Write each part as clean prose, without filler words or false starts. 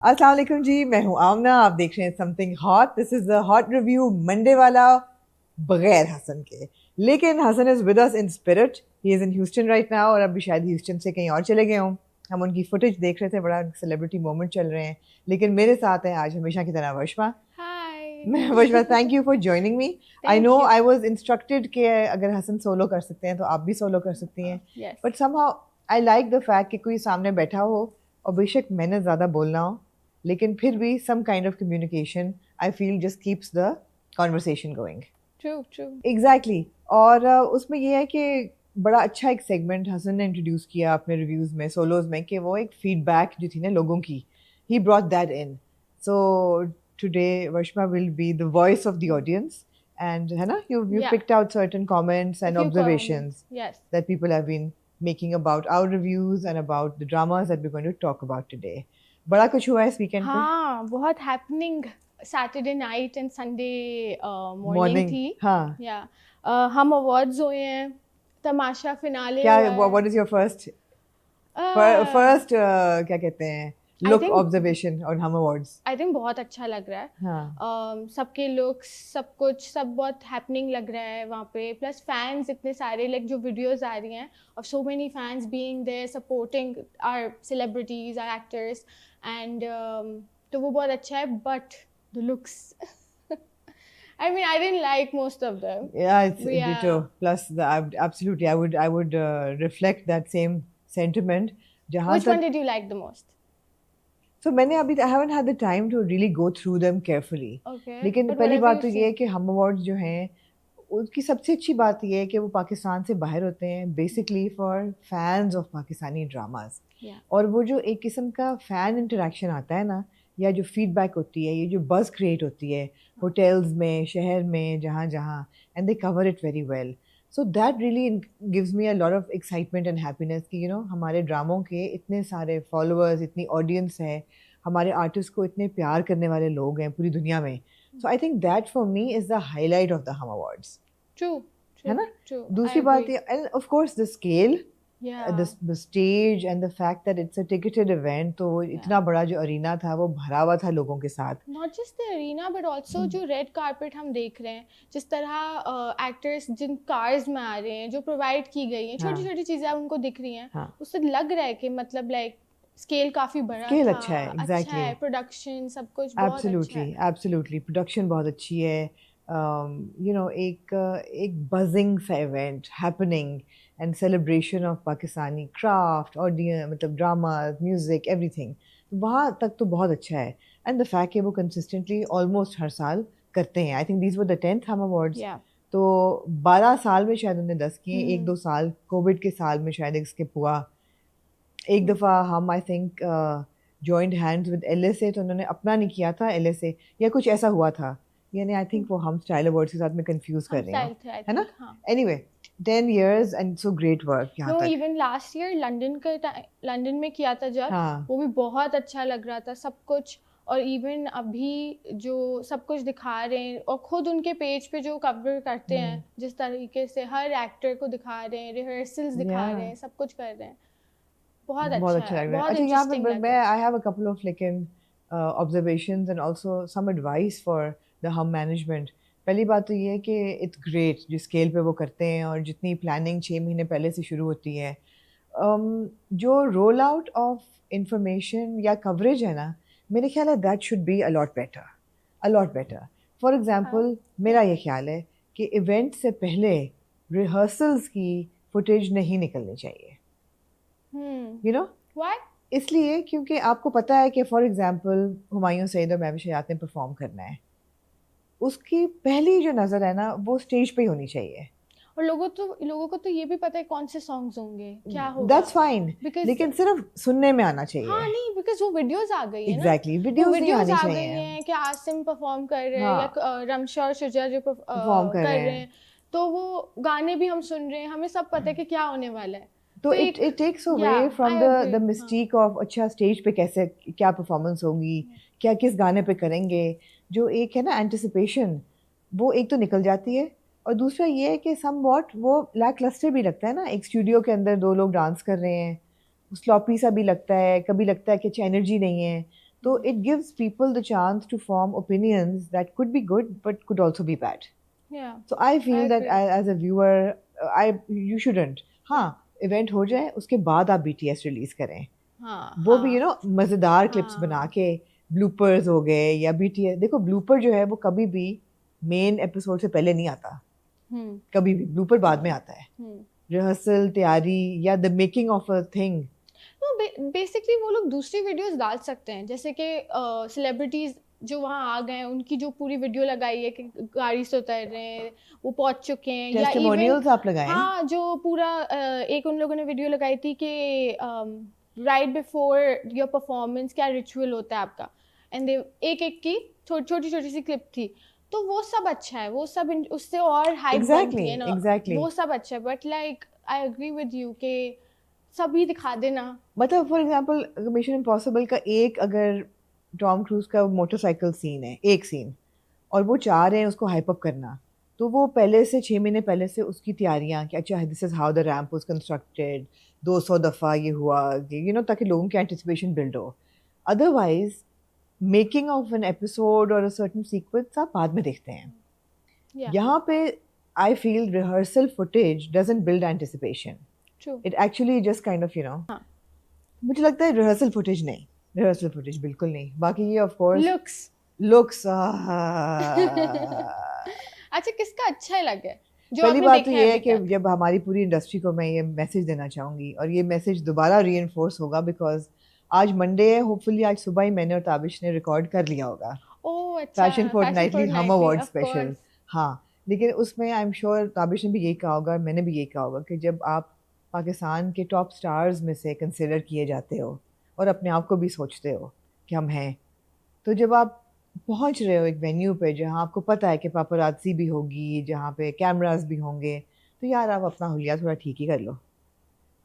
अस्सलाम वालेकुम जी, मैं हूं आमना। आप देख रहे हैं something hot. This is the hot review Monday वाला, बगैर हसन के। लेकिन Hasan is with us in spirit. He is in Houston right now, और अभी शायद ह्यूस्टन से कहीं और चले गए हों। हम उनकी फुटेज देख रहे थे, बड़ा सेलिब्रिटी मोमेंट चल रहे हैं। लेकिन मेरे साथ हैं आज हमेशा की तरह वर्षमा। Hi. मैं वर्षमा, thank you for joining me. I know Thank you. I was instructed कि अगर हसन सोलो कर सकते हैं तो आप भी सोलो कर सकती हैं। Yes. But somehow I like the fact कि कोई सामने बैठा हो, और बेशक मैंने ज़्यादा बोलना हो, लेकिन फिर भी some kind of communication I feel just keeps the conversation going. True, true. Exactly. और उसमें ये है कि बड़ा अच्छा एक सेगमेंट हसन ने इंट्रोड्यूस किया अपने रिव्यूज़ में, सोलोज में, कि वो एक फीडबैक जो थी ना लोगों की, he brought that in. So today Varshma will be the voice of the audience, and है ना, you Yeah. picked out certain comments A and few comments. observations Yes. that people have been making about our reviews and about the dramas that we're going to talk about today. बड़ा कुछ हुआ है इस weekend पे? हाँ, बहुत happening Saturday night and Sunday morning morning, थी. हाँ। Yeah. हम awards हुए हैं. तमाशा फिनाले क्या, हुआ है. What is your first Uh, first क्या कहते हैं, I look think observation on हम अवार्ड्स? आई थिंक बहुत अच्छा लग रहा है. हाँ, सबके लुक्स, सब कुछ, सब बहुत हैपनिंग लग रहा है वहाँ पे. प्लस फैंस इतने सारे, लाइक जो वीडियोस आ रही हैं of so many fans being there supporting our celebrities, our actors, and तो वो बहुत अच्छा है. But the looks, I mean, I didn't like most of them. yeah, it's Yeah. ditto. Plus absolutely I would reflect that same sentiment. जहाँ Which one तक, did you like the most? so मैंने अभी I haven't had the time to really go through them carefully. Okay. लेकिन But पहली whatever बात you've तो ये है seen. कि हम अवार्ड्स जो हैं, उसकी सबसे अच्छी बात ये है कि वो पाकिस्तान से बाहर होते हैं, basically for fans of Pakistani dramas. Yeah. और वो जो एक किस्म का फ़ैन इंटरेक्शन आता है ना, या जो फीडबैक होती है, ये जो बज़ क्रिएट होती है होटल्स में, शहर में, जहाँ जहाँ, and they cover it very well. So that really gives me a lot of excitement and happiness कि हमारे ड्रामों के इतने सारे फॉलोअर्स, इतनी ऑडियंस है, हमारे आर्टिस्ट को इतने प्यार करने वाले लोग हैं पूरी दुनिया में। So I think that for me is the highlight of the Hum awards, True. है True. ना? True. I दूसरी बात agree. ये, end of course the scale, Yeah. the stage and the fact that it's a ticketed event, तो वो इतना बड़ा जो अरीना था वो भरा हुआ था लोगों के साथ। Not just the arena but also जो रेड कार्पेट हम देख रहे हैं, जिस तरह एक्टर्स जिन कार्स में आ रहे हैं, जो प्रोवाइड की गई हैं, छोटी छोटी चीज़ें उनको दिख रही हैं, हाँ, उससे लग रहा है कि मतलब लाइक स्केल काफ़ी बड़ा स्केल था. अच्छा है, अच्छा एग्जैक्टली, है, प्रोडक्शन सब कुछ बहुत अच्छा एब्सोल्युटली है. एब्सोल्युटली, प्रोडक्शन बहुत अच्छी है। एक एक बजिंग सा event happening, and celebration of Pakistani craft, audience, मतलब ड्रामाज, म्यूजिक, एवरीथिंग वहाँ तक तो बहुत अच्छा है। एंड द फैक्ट कि वो कंसिस्टेंटली ऑलमोस्ट हर साल करते हैं। I think these were the 10th हम अवार्ड्स। Yeah. तो 12 साल में शायद उन्होंने 10 किए, एक दो साल कोविड के साल में शायद एक स्किप हुआ। एक दफ़ा हम I think joint hands with LSA, तो उन्होंने अपना नहीं किया था, LSA या कुछ ऐसा हुआ था, यानी आई थिंक वो हम स्टाइल अवार्ड्स के साथ में कंफ्यूज कर हम रही हूँ, स्टाइल थे आई है ना? थिंक. हाँ. Anyway, 10 years and so great work यहाँ नो, तक। इवन लास्ट ईयर लंदन में किया था जब, हाँ, वो भी बहुत अच्छा लग रहा था सब कुछ. और इवन अभी जो सब कुछ दिखा रहे हैं, और खुद उनके पेज पे जो कवर करते हैं, जिस तरीके से हर एक्टर को दिखा रहे हैं, रिहर्सल्स दिखा रहे हैं, सब कुछ कर रहे हैं, बहुत बहुत अच्छा अच्छा है, लग रहा है। बहुत अच्छा, यहाँ इंटरेस्टिंग पे लग मैं रहा है. I have a couple of लेकिन observations and also some advice for the Hum management. पहली बात तो ये है कि इट्स ग्रेट जिस स्केल पे वो करते हैं, और जितनी प्लानिंग 6 महीने पहले से शुरू होती है। जो रोल आउट ऑफ इंफॉर्मेशन या कवरेज है ना, मेरे ख्याल है that should be a lot better. For example, मेरा ये ख्याल है कि इवेंट से पहले रिहर्सल्स की फुटेज नहीं निकलनी चाहिए। You know Why? इसलिए क्योंकि आपको पता है कि फॉर एग्जांपल हुमायूं सईद और महबूब शयात ने परफॉर्म करना है, उसकी पहली जो नज़र है ना वो स्टेज पे ही होनी चाहिए। और लोगों को तो ये भी पता है कौन से सॉन्ग्स होंगे, क्या होगा. दैट्स फाइन, Because लेकिन सिर्फ सुनने में आना चाहिए। हाँ नहीं, बिकॉज वो वीडियोस आ गई है ना. एग्जैक्टली, वो वीडियोस नहीं वीडियोस आनी आ गई चाहिए। हैं कि आसिम परफॉर्म कर रहे हैं, हाँ, या रमशा और शुजा जो परफॉर्म कर कर रहे रहे हैं, हैं, तो वो गाने भी हम सुन रहे हैं, हमें सब पता है कि क्या होने वाला है. तो तो इट एक, इट टेक्स या away from I the agree. The हाँ. मिस्टीक ऑफ अच्छा स्टेज पे कैसे क्या परफॉर्मेंस होगी, क्या किस गाने पे करेंगे, जो एक है ना एंटिसिपेशन, वो एक तो निकल जाती है। और दूसरा ये है कि सम वॉट वो लैक क्लस्टर भी लगता है ना, एक स्टूडियो के अंदर दो लोग डांस कर रहे हैं, स्लॉपी सा भी लगता है, कभी लगता है कि अच्छा एनर्जी नहीं है। तो it gives people the chance to form opinions that could be good but could also be bad. Yeah. So I feel that agree. as a viewer, you shouldn't. हाँ, event हो जाए उसके बाद आप BTS release करें. हाँ वो भी हाँ मज़ेदार क्लिप्स हाँ बना के ब्लूपर्स हो गए या BTS. देखो ब्लूपर जो है वो कभी भी मेन एपिसोड से पहले नहीं आता. कभी भी ब्लूपर बाद में आता है. रिहर्सल, तैयारी या the making of a thing. Basically वो लोग दूसरी वीडियोस डाल सकते हैं, जैसे कि सेलिब्रिटीज जो वहाँ आ गए हैं उनकी जो पूरी वीडियो लगाई है कि गाड़ी से उतर रहे हैं, वो पहुंच चुके हैं, या टेस्टिमोनियल्स इवन आप लगाएं. हाँ जो पूरा एक उन लोगों ने वीडियो लगाई थी कि राइट बिफोर योर परफॉर्मेंस क्या रिचुअल होता है आपका, एंड दे एक एक की छोटी छोटी सी क्लिप थी. तो वो सब अच्छा है, वो सब उससे और हाइप बनती है ना. Exactly. वो सब अच्छा है, but like I agree with you कि सभी दिखा देना. मतलब फॉर एग्जांपल मिशन इम्पॉसिबल का एक अगर टॉम क्रूज का मोटरसाइकिल सीन है, एक सीन, और वो चाह रहे हैं उसको हाइप अप करना, तो वो पहले से 6 महीने पहले से उसकी तैयारियां कि अच्छा this is how the ramp was constructed, 200 दफ़ा ये हुआ, ताकि लोगों की एंटिसिपेशन बिल्ड हो. Otherwise making of an episode और अ सर्टेन सीक्वेंस आप बाद में देखते हैं. Yeah. यहाँ पे I feel rehearsal footage doesn't build anticipation. True. It actually just kind of हाँ. मुझे लगता है रिहर्सल फुटेज नहीं, रिहर्सल फुटेज बिल्कुल नहीं. बाकी ये ऑफ कोर्स लुक्स लुक्स. अच्छा किसका अच्छा है लगे जो पहली आपने बात देखा तो है ये है अभी कि तक? जब हमारी पूरी इंडस्ट्री को मैं ये मैसेज देना चाहूँगी और ये मैसेज दोबारा रीइंफोर्स होगा बिकॉज आज मंडे है. होपफुली आज सुबह ही मैंने और ताबिश ने रिकॉर्ड कर लिया होगा ओह अच्छा, फैशन फोर्टनाइटली हम अवार्ड of स्पेशल. course. हाँ, लेकिन उसमें आई एम श्योर ताबिश ने भी यही कहा होगा, मैंने भी यही कहा होगा कि जब आप पाकिस्तान के टॉप स्टार्स में से कंसिडर किए जाते हो और अपने आप को भी सोचते हो कि हम हैं, तो जब आप पहुंच रहे हो एक वेन्यू पे जहां आपको पता है कि पापराज़ी भी होगी, जहां पे कैमरास भी होंगे, तो यार आप अपना हुलिया थोड़ा ठीक ही कर लो.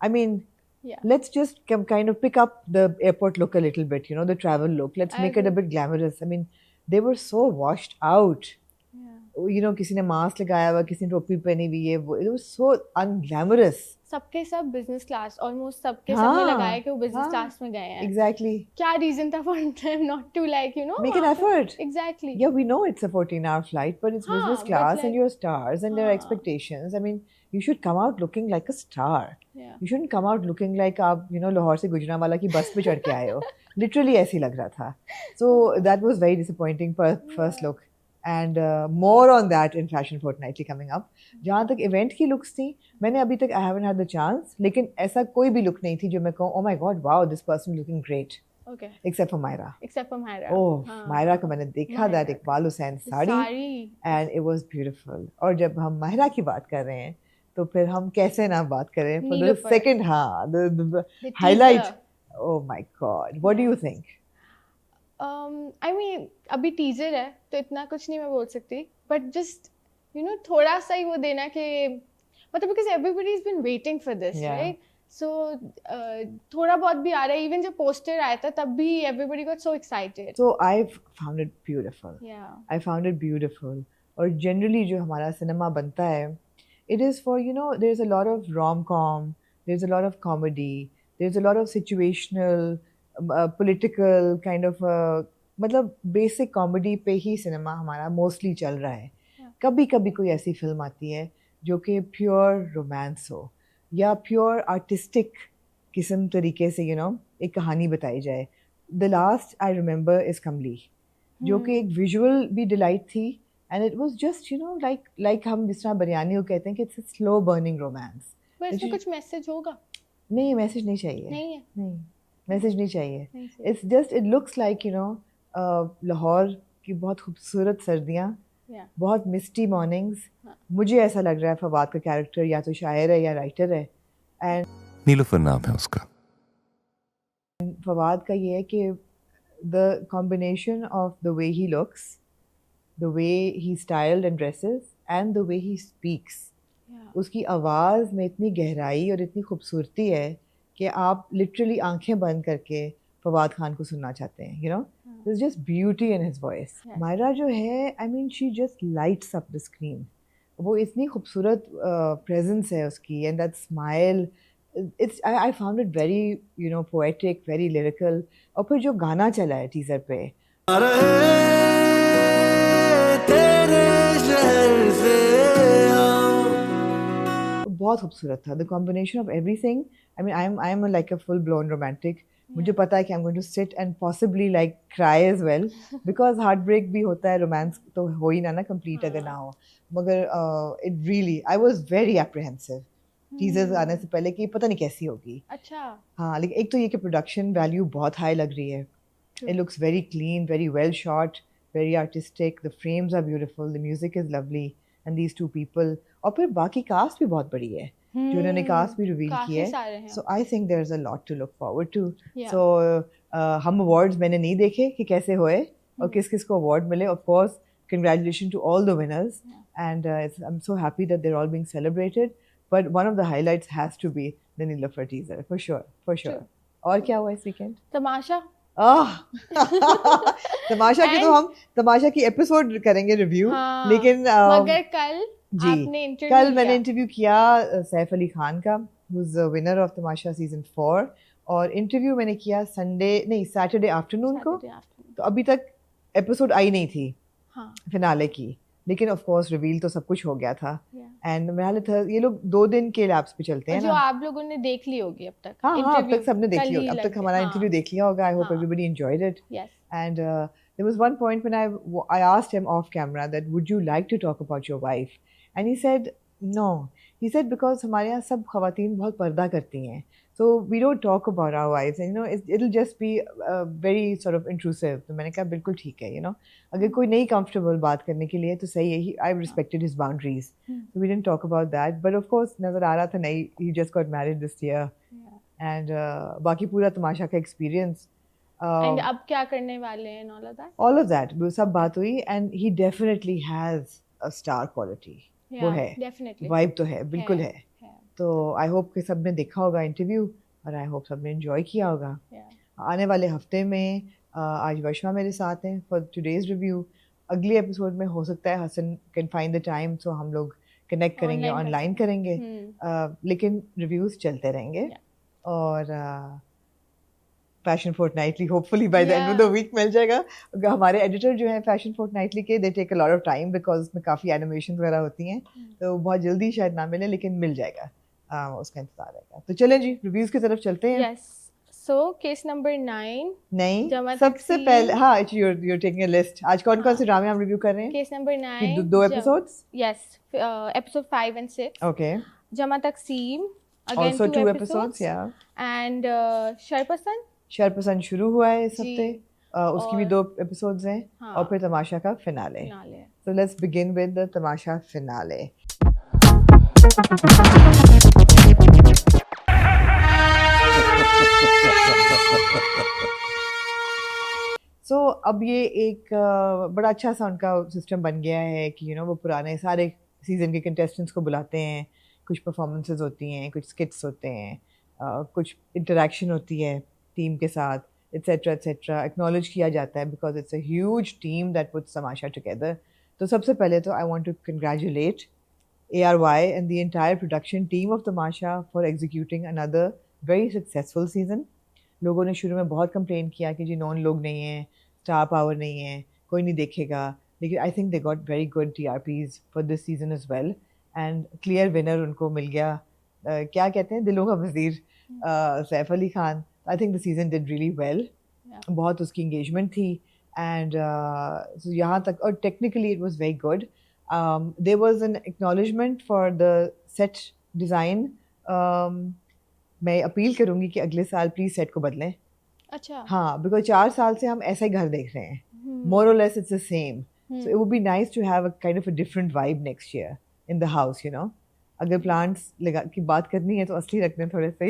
I mean Yeah. let's just kind of pick up the airport look a little bit, the travel look. Let's I make it a agree. bit glamorous. I mean, they were so washed out. Yeah. किसी ने mask लगाया हुआ, किसी ने टोपी पहनी हुई है, it was so unglamorous. सबके सब बिजनेस क्लास, ऑलमोस्ट सबके हाँ, सबने लगाया कि वो बिजनेस हाँ, क्लास में गए हैं. Exactly. क्या रीजन था for them not to like Make an effort. Exactly. Yeah, we know it's a 14-hour flight, but it's हाँ, business but class and like- you're stars and there are हाँ. expectations. I mean, you should come out looking like a star. Yeah. You shouldn't come out looking like आप लाहौर से गुजरांवाला की बस पे चढ़ के आए हो. Literally ऐसी लग रहा था. So that was very disappointing first look. And more on that in Fashion Fortnightly coming up. जहाँ तक इवेंट की लुक्स थी, मैंने अभी तक I haven't had the chance, लेकिन ऐसा कोई भी लुक नहीं थी जो मैं कहूँ oh my god wow this person looking great. Okay. Except for Myra. Except for Myra. Oh, हाँ. Myra को मैंने देखा that Iqbal Hussain sari and it was beautiful. और जब हम माहिरा की बात कर रहे हैं तो फिर हम कैसे ना बात करें for the Nilufar. second the The highlight. teaser. Oh my god, what do you think? I mean अभी टीजर है तो इतना कुछ नहीं मैं बोल सकती, बट जस्ट थोड़ा सा ही वो देना कि मतलब because everybody is been waiting for this, Yeah. Right? So थोड़ा बहुत भी आ रहा है, इवन जब पोस्टर आया था तब भी everybody got so excited. So I found it beautiful. Yeah. I found it beautiful. और generally जो हमारा सिनेमा बनता है, it is for there's a lot of rom-com, there's a lot of comedy, there's a lot of situational, political kind of मतलब basic comedy पे ही cinema हमारा mostly चल रहा है. कभी कभी कोई ऐसी फिल्म आती है जो कि प्योर रोमांस हो या प्योर आर्टिस्टिक किस्म तरीके से एक कहानी बताई जाए. The last I remember is कमली, जो कि एक विजुअल भी डिलाइट थी and it was just like हम जिस तरह बिरयानी को कहते हैं कि it's a slow burning romance. पर इसमें कुछ मैसेज होगा? नहीं, मैसेज नहीं चाहिए. नहीं है. नहीं, मैसेज नहीं चाहिए. नहीं चाहिए. It's just it looks like Lahore की बहुत खूबसूरत सर्दियाँ, Yeah. बहुत मिस्टी मॉर्निंग्स. हाँ. मुझे ऐसा लग रहा है फवाद का कैरेक्टर या तो शायर है या राइटर है. एंड नीलूफर नाम है उसका. फवाद का ये है कि the combination of the way he looks, the way he styled and dresses and the way he speaks, Yeah. उसकी आवाज़ में इतनी गहराई और इतनी खूबसूरती है कि आप लिटरली आंखें बंद करके फवाद खान को सुनना चाहते हैं. There's just beauty in his voice. Yeah. Myra जो है, I mean, she just lights up the screen. वो इतनी खूबसूरत presence है उसकी, and that smile, I found it very, you know, poetic, very lyrical. और फिर जो गाना चला है टीजर पे, बहुत खूबसूरत था. The combination of everything. I mean, I'm like a full blown romantic. मुझे पता है कि I'm going to sit and possibly like cry as well because heartbreak भी होता है, romance तो हो ही ना complete अगर ना हो. मगर it really, I was very apprehensive. Teasers आने से पहले कि पता नहीं कैसी होगी. अच्छा. हाँ, लेकिन एक तो ये कि प्रोडक्शन वैल्यू बहुत हाई लग रही है. It looks very clean, very well shot, very artistic. The frames are beautiful. The music is lovely. And these two people. और फिर बाकी कास्ट भी बहुत बड़ी है जो उन्होंने कास्ट भी रिवील की है. So I think there's a lot to look forward to. Yeah. So हम awards मैंने नहीं देखे कि कैसे हुए और किस किस को award मिले. Of course, congratulations to all the winners. And I'm so happy that they're all being celebrated. But one of the highlights has to be the Neelofer teaser, for sure, for sure. और क्या हुआ इस weekend? तमाशा. तमाशा की तो हम तमाशा की episode करेंगे review. हाँ, लेकिन मगर कल जी आपने इंटरव्यू कल मैंने इंटरव्यू किया सैफ अली खान का, who is the winner of Tamasha season 4. और इंटरव्यू मैंने किया सैटरडे आफ्टरनून को. तो अभी तक एपिसोड आई नहीं थी फिनाले की, लेकिन ऑफ कोर्स रिवील तो सब कुछ हो गया था. एंड मेरा था ये लोग 2 दिन के लैब्स पे चलते हैं जो ना. आप लोगों ने देख ली होगी अब तक. हाँ, अब तक सबने देख लिया, अब तक हमारा इंटरव्यू देख लिया होगा. I hope everybody enjoyed it. And there was one point when I asked him off camera that would you like to talk about your wife, and he said no. He said because हमारे यहाँ सब ख़वातीन बहुत पर्दा करती हैं, so we don't talk about our wives, and you know it'll just be very sort of intrusive. तो मैंने कहा बिल्कुल ठीक है, you know अगर कोई नहीं comfortable बात करने के लिए तो सही है. I respected his boundaries, so we didn't talk about that. But of course नज़र आ रहा था नहीं, he just got married this year. And बाकी पूरा तमाशा का experience. And अब क्या करने वाले हैं all of that वो सब बात हुई. And he definitely has a star quality. वो है, वाइब तो है, बिल्कुल है. तो आई होप कि सबने देखा होगा इंटरव्यू और आई होप सबने एंजॉय किया होगा. आने वाले हफ्ते में आज वर्षा मेरे साथ हैं फॉर टुडेज रिव्यू. अगले एपिसोड में हो सकता है Hasan can find the time, so हम लोग कनेक्ट करेंगे, ऑनलाइन करेंगे. लेकिन रिव्यूज़ चलते रहेंगे. और fashion fortnightly hopefully by the end of the week मिल जाएगा. हमारे एडिटर जो हैं फैशन फोर्टनाइटली के, they take a lot of time because उसमें काफ़ी एनिमेशन वगैरह होती हैं, तो बहुत जल्दी शायद ना मिले, लेकिन मिल जाएगा. उसका इंतजार रहेगा. तो चलें जी रिव्यूज़ की तरफ चलते हैं. सो केस नंबर 9 नहीं, सबसे पहले हाँ you're taking a list. आज कौन कौन से ड्रामे हम रिव्यू कर रहे हैं? Case number 9 2 episodes. Yes, episode 5 and 6. Okay. जमा तकसीम again also 2 episodes. And शरपसंद शुरू हुआ है इस हफ्ते. उसकी भी 2 एपिसोड्स हैं. और फिर तमाशा का finale. So let's begin with the Tamasha finale. So अब ये एक बड़ा अच्छा सा उनका सिस्टम बन गया है कि you know वो पुराने सारे सीजन के कंटेस्टेंट्स को बुलाते हैं, कुछ परफॉर्मेंसेस होती हैं, कुछ स्किट्स होते हैं, कुछ इंटरेक्शन होती है टीम के साथ, एट्सेट्रा एट्सेट्रा. एक्नॉलेज किया जाता है because it's a huge team that puts Tamasha together. तो सबसे पहले तो I want to congratulate ARY and the entire production team of Tamasha for executing another very successful season. लोगों ने शुरू में बहुत कंप्लेन किया कि जी नॉन लोग नहीं हैं, स्टार पावर नहीं है, कोई नहीं देखेगा, लेकिन I think they got very good TRPs for this season as well. And clear winner उनको मिल गया. क्या कहते हैं, दिलों का वजीर Saif Ali Khan. I think the season did really well. बहुत उसकी इंगेजमेंट थी. एंड यहाँ तक, और technically it was very good. There was an acknowledgement for the set design. मैं अपील करूँगी कि अगले साल प्लीज़ सेट को बदलें. अच्छा. हाँ, बिकॉज 4 साल से हम ऐसा ही घर देख रहे हैं. More or less it's the same. So it would be nice to have a kind of a different vibe next year in the house, you know. अगर प्लांट्स लगा की बात करनी है तो असली रखने थोड़े से.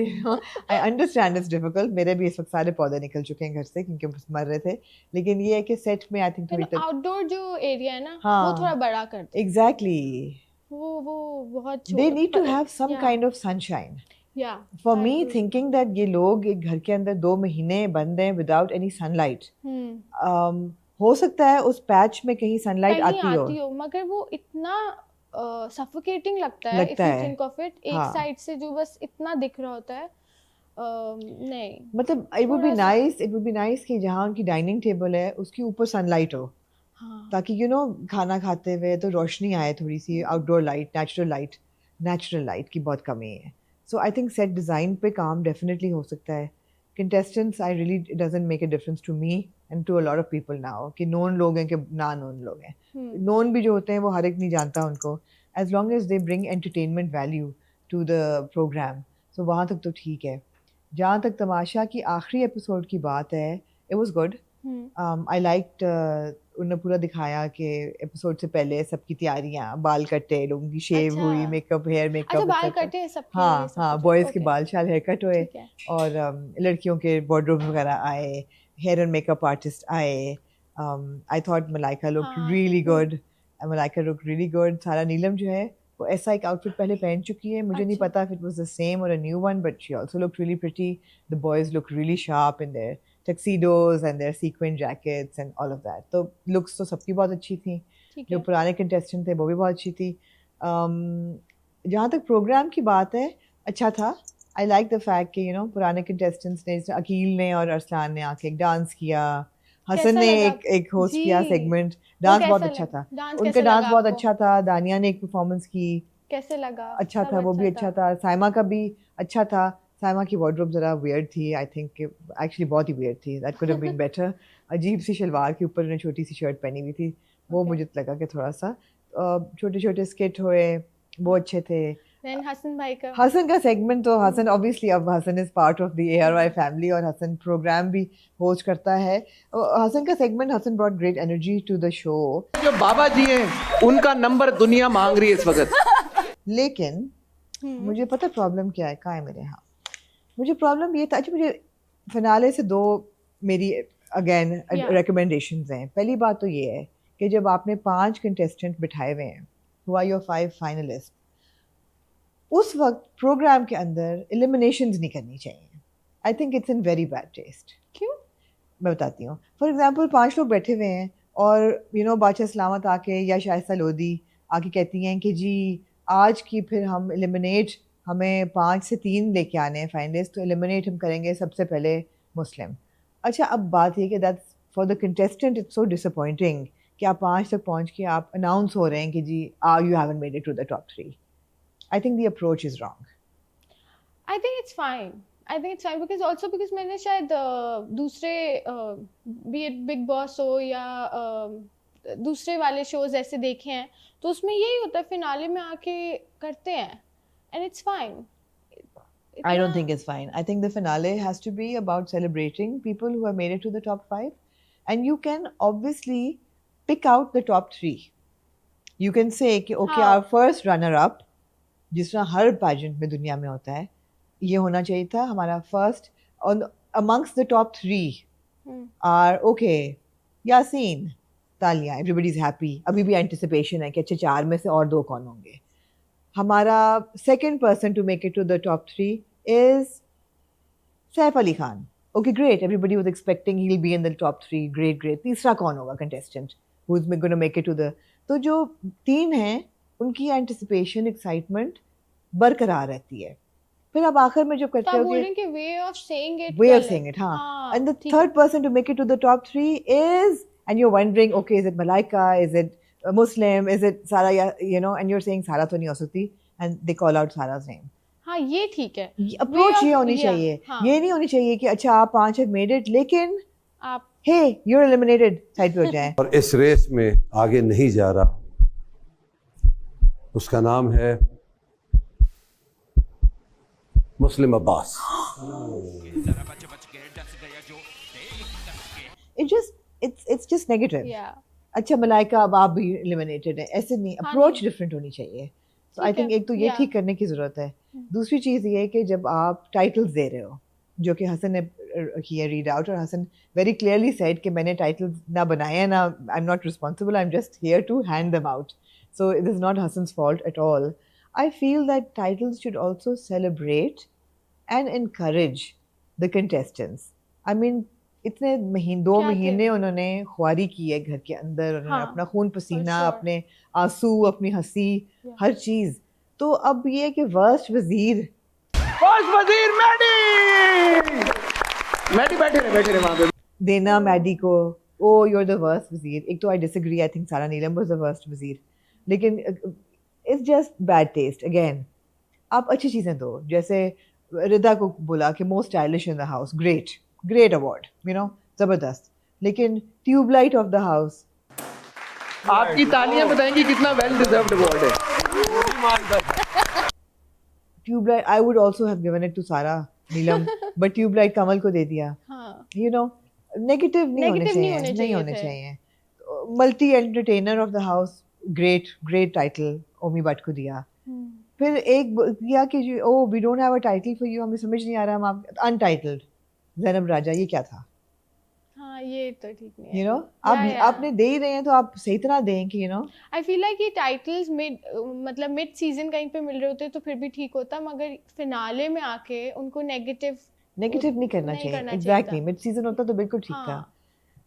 I understand it's difficult. मेरे भी इस वक्त सारे पौधे निकल चुके हैं घर से क्योंकि मर रहे थे, लेकिन ये है कि सेट में आई थिंक थोड़ी आउटडोर जो एरिया है ना, वो थोड़ा बड़ा कर दो. एग्जैक्टली. वो बहुत they need to have some kind of sunshine. For me thinking that ये लोग एक घर के अंदर 2 महीने बंद हैं विदाउट एनी सनलाइट. हो सकता है उस पैच में कहीं सनलाइट आती हो, मगर वो इतना सफोकेटिंग लगता है इफ लगता यू है थिंक ऑफ इट, एक हाँ साइड से जो बस इतना दिख रहा होता है, नहीं मतलब इट वुड बी थोड़ा सा, nice, it would be nice कि जहाँ उनकी डाइनिंग टेबल है उसके ऊपर सनलाइट हो, हाँ ताकि खाना खाते हुए तो रोशनी आए, थोड़ी सी आउटडोर लाइट, नेचुरल लाइट की बहुत कमी है. So I think set design पे काम डेफिनेटली हो सकता है. Contestants I really it doesn't make a difference to me and to a lot of people now कि नोन लोग हैं कि ना नोन लोग हैं. नोन भी जो होते हैं वो हर एक नहीं जानता उनको, as long as they bring entertainment value to the programme, so वहाँ तक तो ठीक है. जहाँ तक तमाशा की आखिरी एपिसोड की बात है, it was good. I like उन्होंने पूरा दिखाया कि एपिसोड से पहले सबकी तैयारियां, बाल कटे, लोगों की शेव अच्छा हुई, मेकअप, हेयर अच्छा मेकअप बाल एक्सेट्रा. कटे हैं सबके, हाँ सब हाँ, कुछ बॉयज़ के ओके, बाल शाल हेयर कट हुए, ठीक है, और लड़कियों के वार्डरोब वगैरह आए, हेयर एंड मेकअप आर्टिस्ट आए. आई थॉट मलाइका लुक हाँ really good, Malaika look really good. सारा नीलम जो है वो ऐसा एक आउटफिट पहले पहन चुकी है, मुझे नहीं अच्छा पता if it was the same or a new one, but she also looked really pretty. The boys looked really sharp in their tuxedos and their sequin jackets and all of that. तो looks तो सबकी बहुत अच्छी थी. ठीक जो है, पुराने कंटेस्टेंट थे वो भी बहुत अच्छी थी. जहाँ तक प्रोग्राम की बात है, अच्छा था. आई लाइक द फैक्ट कि पुराने कंटेस्टेंट्स ने, जैसे अकील ने और अरसलान ने आके एक डांस किया, हसन कैसा ने लगा एक होस्ट जी, किया सेगमेंट. वो डांस बहुत कैसा अच्छा लगा, था. डांस उनका कैसे डांस लगा बहुत आपको, अच्छा था. दानिया ने एक परफॉर्मेंस की, कैसे लगा, अच्छा सब था, वो भी अच्छा अच्छा था, था. साइमा का भी अच्छा था. साइमा की वार्डरोब ज़रा वियर्ड थी, आई थिंक एक्चुअली बहुत ही वियर्ड थी. That could have been better. अजीब सी शलवार के ऊपर उन्होंने छोटी सी शर्ट पहनी हुई थी, वो ओके, मुझे लगा कि थोड़ा सा. छोटे छोटे स्किट हुए, वो अच्छे थे. देन हसन भाई का, हसन का सेगमेंट तो हसन ऑब्वियसली, अब Hasan is part of the ARY family और हसन प्रोग्राम भी होस्ट करता है. हसन का segment, Hasan brought great energy to the show. जो बाबा जी हैं उनका नंबर दुनिया मांग रही है इस वक्त. लेकिन मुझे पता प्रॉब्लम क्या है, कहाँ है मेरे, हाँ मुझे प्रॉब्लम ये था. अच्छा, मुझे फिनाले से दो मेरी अगेन Yeah. रिकमेंडेशंस हैं. पहली बात तो ये है कि जब आपने 5 कंटेस्टेंट बिठाए हुए हैं, हु आर योर 5 फाइनलिस्ट, उस वक्त प्रोग्राम के अंदर एलिमिनेशंस नहीं करनी चाहिए. आई think it's in very bad taste. क्यों, मैं बताती हूँ. फॉर एग्जाम्पल 5 लोग बैठे हुए हैं और बादशाह सलामत आके या शाइस्ता लोधी आके कहती हैं कि जी आज की फिर हम एलिमिनेट, हमें 5 से 3 लेके आने हैं फाइनलिस्ट, तो एलिमिनेट हम करेंगे सबसे पहले मुस्लिम. अच्छा, अब बात ये कि that's for the contestant it's so disappointing कि आप 5 तक पहुँच के आप अनाउंस हो रहे हैं कि जी you haven't made it to the top 3. I think the approach is wrong. I think it's fine, I think it's fine because also because मैंने शायद दूसरे बी इट बिग बॉस हो या दूसरे वाले शोज ऐसे देखे हैं, तो उसमें यही होता है, फिनाले में आके करते हैं and it's fine. I don't think it's fine. I think the finale has to be about celebrating people who have made it to the top 5. And you can obviously pick out the top 3. You can say, कि, okay, हाँ. our first runner-up, जिस तरह हर pageant में दुनिया में होता है, ये होना चाहिए था हमारा first. On amongst the top 3 are, okay, Yasin, तालियां, everybody's happy. अभी भी anticipation है कि अच्छे 4 में से और 2 कौन होंगे. हमारा second person to make it to the top 3 is Saif Ali Khan. Okay, great. Everybody was expecting he'll be in the top 3. Great, great. तीसरा कौन होगा contestant who's going to make it to the... तो जो 3 हैं उनकी anticipation, excitement बरकरार रहती है. फिर आप आखिर में जब तो करते आप हो बोल रहे कि हैं कि way of saying it, way of saying it, हाँ. And the ठीक है, third person to make it to the top 3 is, and you're wondering, okay, is it Malaika? Is it a Muslim? Is it Sara? And you're saying Sara तो नहीं हो सकती, and they call out Sara's name. हाँ ये ठीक है, approach ये होनी yeah, चाहिए. हाँ. ये नहीं होनी चाहिए कि अच्छा आप 5 have made it, लेकिन आप hey, you're eliminated साइड पे हो जाए. और इस रेस में आगे नहीं जा रहा, उसका नाम है मुस्लिम अब्बास. It's just negative. या अच्छा मलाइका अब आप भी eliminated है, ऐसे नहीं. हाँ, अप्रोच नहीं. डिफरेंट होनी चाहिए. तो आई ठीक है, थिंक एक तो ये yeah. ठीक करने की ज़रूरत है. दूसरी चीज़ ये है कि जब आप टाइटल्स दे रहे हो, जो कि हसन ने किया रीड आउट, और हसन वेरी क्लियरली सेड कि मैंने टाइटल्स ना बनाए हैं, ना I am not responsible, I am just here to hand them out. So it is not Hasan's fault at all. I feel that titles should also celebrate and encourage the contestants. I mean, इतने दो क्या थे? महीने उन्होंने ख्वारी की है घर के अंदर, उन्होंने हाँ, अपना खून पसीना, sure. अपने आंसू, अपनी हंसी, Yeah. हर चीज। तो अब ये कि वर्स्ट वजीर फर्स्ट वजीर मैडी, मैडी बैठे रहे वहां पे। देना मैडी को, ओ यू आर द वर्स्ट वजीर। एक तो आई डिसएग्री, आई थिंक सारा नीलम वाज द वर्स्ट वजीर, लेकिन it's just bad taste again. आप अच्छी चीजें दो, जैसे रिदा को बोला कि most stylish in the house, great great award, you know, जबरदस्त। लेकिन ट्यूबलाइट ऑफ द हाउस, आपकी तालियां बताएंगी कितना वेल डिजर्व्ड अवार्ड है। Tubelight I would also have given it to Sara Neelam, but tubelight कमल को दे दिया। हाँ, यू नो, नेगेटिव नहीं होने Negative नहीं चाहिए, होने नहीं चाहिए होने थे। चाहिए। Multi entertainer of the house, great great title Omi Bhatt को दिया। फिर एक दिया कि oh we don't have a title for you, हमें समझ नहीं आ रहा, हम आप अनटाइटल्ड जैनब राजा, ये क्या था? हाँ, ये तो ठीक नहीं है। You know, Yeah. आपने दे ही रहे हैं तो आप सही तरह दें कि you know. I feel like ये टाइटल्स मतलब मिड सीजन कहीं पे मिल रहे होते तो फिर भी ठीक होता, मगर फिनाले में आके उनको नेगेटिव नहीं करना नहीं चाहिए। करना चाहिए एग्जैक्टली, था। मिड सीजन होता तो बिल्कुल ठीक था, हाँ,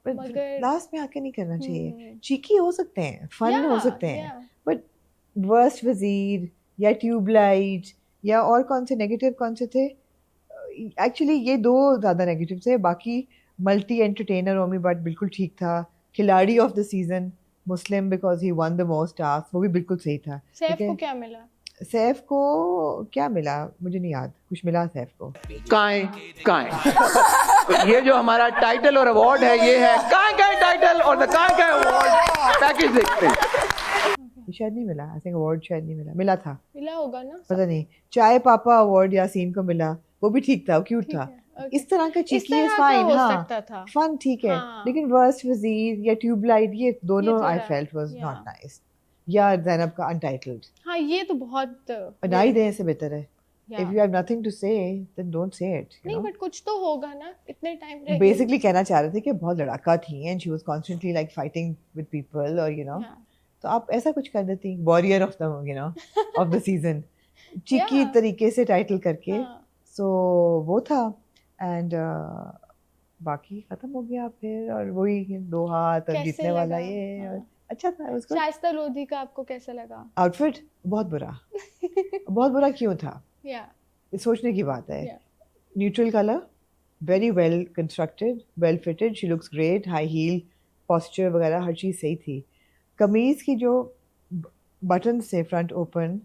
पर मगर- लास्ट में आके नहीं करना चाहिए। हम्म। चीकी हो सकते हैं, फन हो Yeah, सकते हैं, yeah. बट वर्स्ट वजीर या ट्यूबलाइट या और कौन से नेगेटिव कौन से थे? एक्चुअली ये दो ज़्यादा नेगेटिव थे, बाकी मल्टी एंटरटेनर ओमी भट्ट बिल्कुल ठीक था। खिलाड़ी of the season Muslim because he one the most task, वो भी बिल्कुल सही था। सैफ ठीक है? को क्या मिला? सैफ को क्या मिला मुझे नहीं याद, कुछ मिला सैफ को। काएं तो ये जो हमारा टाइटल और अवार्ड है, ये है काएं टाइटल और द काएं अवार्ड पैकेज। देखते हैं, शायद नहीं मिला, आई थिंक अवार्ड शायद नहीं मिला, मिला था मिला होगा ना? पता नहीं। चाय पापा अवार्ड यासीन को मिला, वो भी ठीक था, क्यूट ठीक था। है, okay. इस तरह का इस चीकी तरह इज का फाइन, हो हाँ सकता था। फन ठीक है, हाँ। लेकिन वर्स्ट वजीर या ट्यूबलाइट ये दोनों आई थोड़ा- felt was yeah. Not nice. या जैनब का अनटाइटल्ड, हाँ, ये तो बहुत बनाई दें से बेहतर है। yeah. If you have nothing to say then don't say it, you नहीं, नो। बट कुछ तो होगा ना, इतने टाइम रह गए। बेसिकली कहना चाह रहे थे कि बहुत लड़ाका थी and she was constantly like fighting with people, और यू नो, Yeah. तो आप ऐसा कुछ कर देती, warrior of the you know of the season, cheeky Yeah. तरीके से टाइटल करके। हाँ, सो वो था, एंड बाकी खत्म हो गया फिर, और वही दो हाथ और कैसे जीतने वाला लगा? ये, और हाँ। अच्छा था उसको। शाइस्ता लोधी का आपको कैसा लगा? आउटफिट बहुत बुरा, बहुत बुरा क्यों था? या ये सोचने की बात है। Yeah. Neutral colour, very well constructed, well fitted, she looks great, high heel, posture वगैरह हर चीज़ सही थी। कमीज़ की जो बटन से front open,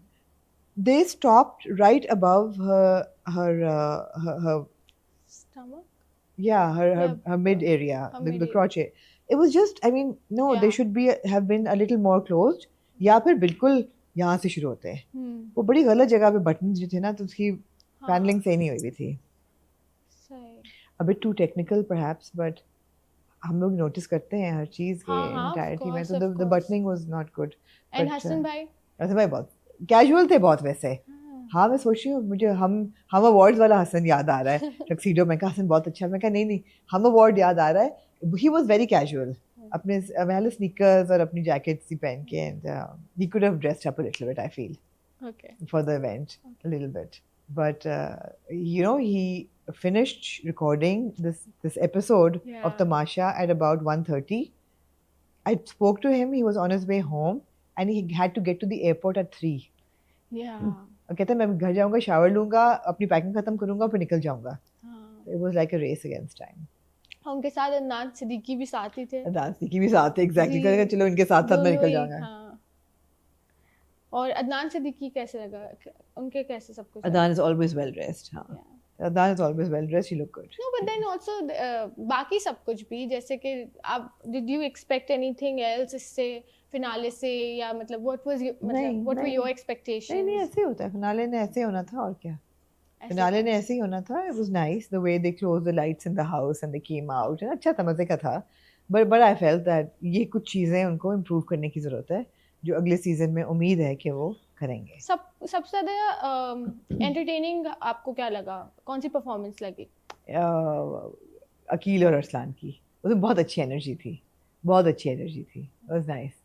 they stopped right above her stomach? her mid area, her the mid crotchet. It was just, I mean, no, they Yeah. should have been a little more closed, या फिर बिल्कुल यहाँ से शुरू होते हैं। वो बड़ी गलत जगह पे बटन जो थे ना, तो उसकी पैनलिंग सही नहीं हुई हुई थी। सही। A bit too technical perhaps, but हम लोग नोटिस करते हैं हर चीज़ के हाँ, of entirety में, course, तो of the course. buttoning was not good. And But, Hasan भाई? हसन भाई बहुत कैजुअल थे बहुत वैसे। हाँ, मैं सोच रही हूँ मुझे हम अवार्ड्स वाला हसन याद आ रहा है टक्सीडो में, कहा हसन बहुत अच्छा, मैं कहा नहीं हम अवार्ड याद आ रहा है। ही वॉज वेरी कैजुअल, अपने महल स्नीकर्स और अपनी जैकेट सी पहन के, and he could have dressed up a little bit, I feel, okay. for the event a little bit, but you know, he finished recording this episode of Yeah. Tamasha at about 1:30. I spoke to him, he was on his way home and he had to get to the airport at 3. या और कहता मैं घर जाऊंगा, shower लूंगा, अपनी packing खत्म करूंगा, फिर निकल जाऊंगा। हाँ, It was like a race against time. उनके साथ अदनान सिद्दीकी भी साथ ही थे। दांसी की भी साथ है, एग्जैक्टली, जी। करेगा चलो इनके साथ साथ मैं दोनों निकल ही, जाऊंगा। हाँ। और अदनान सिद्दीकी कैसे लगा? उनके कैसे सब कुछ? Adnan is always well dressed, हाँ। Yeah. Adnan is always well dressed, he look good. No, but then also बाकी सब कुछ भी, जैसे कि आप did you expect anything else इससे फिनाले से, या मतलब what was your, नहीं, मतलब what were नहीं। your expectations? नहीं ऐसे ही होता है, फिनाले ने ऐसे होना था, और क्या। ऐसे फिनाले था? ने ऐसे ही होना था। It was nice the way they closed the lights in the house and they came out, and अच्छा था, मजे का था। But I felt that ये कुछ चीजें उनको इम्प्रूव करने की जरूरत है, जो अगले सीजन में उम्मीद है कि वो करेंगे। सबसे ज्यादा एंटरटेनिंग आपको क्या लगा? कौन सी परफॉर्मेंस लगी? अकील और अरसलान की, उसमें बहुत अच्छी एनर्जी थी, बहुत अच्छी एनर्जी थी। It was nice,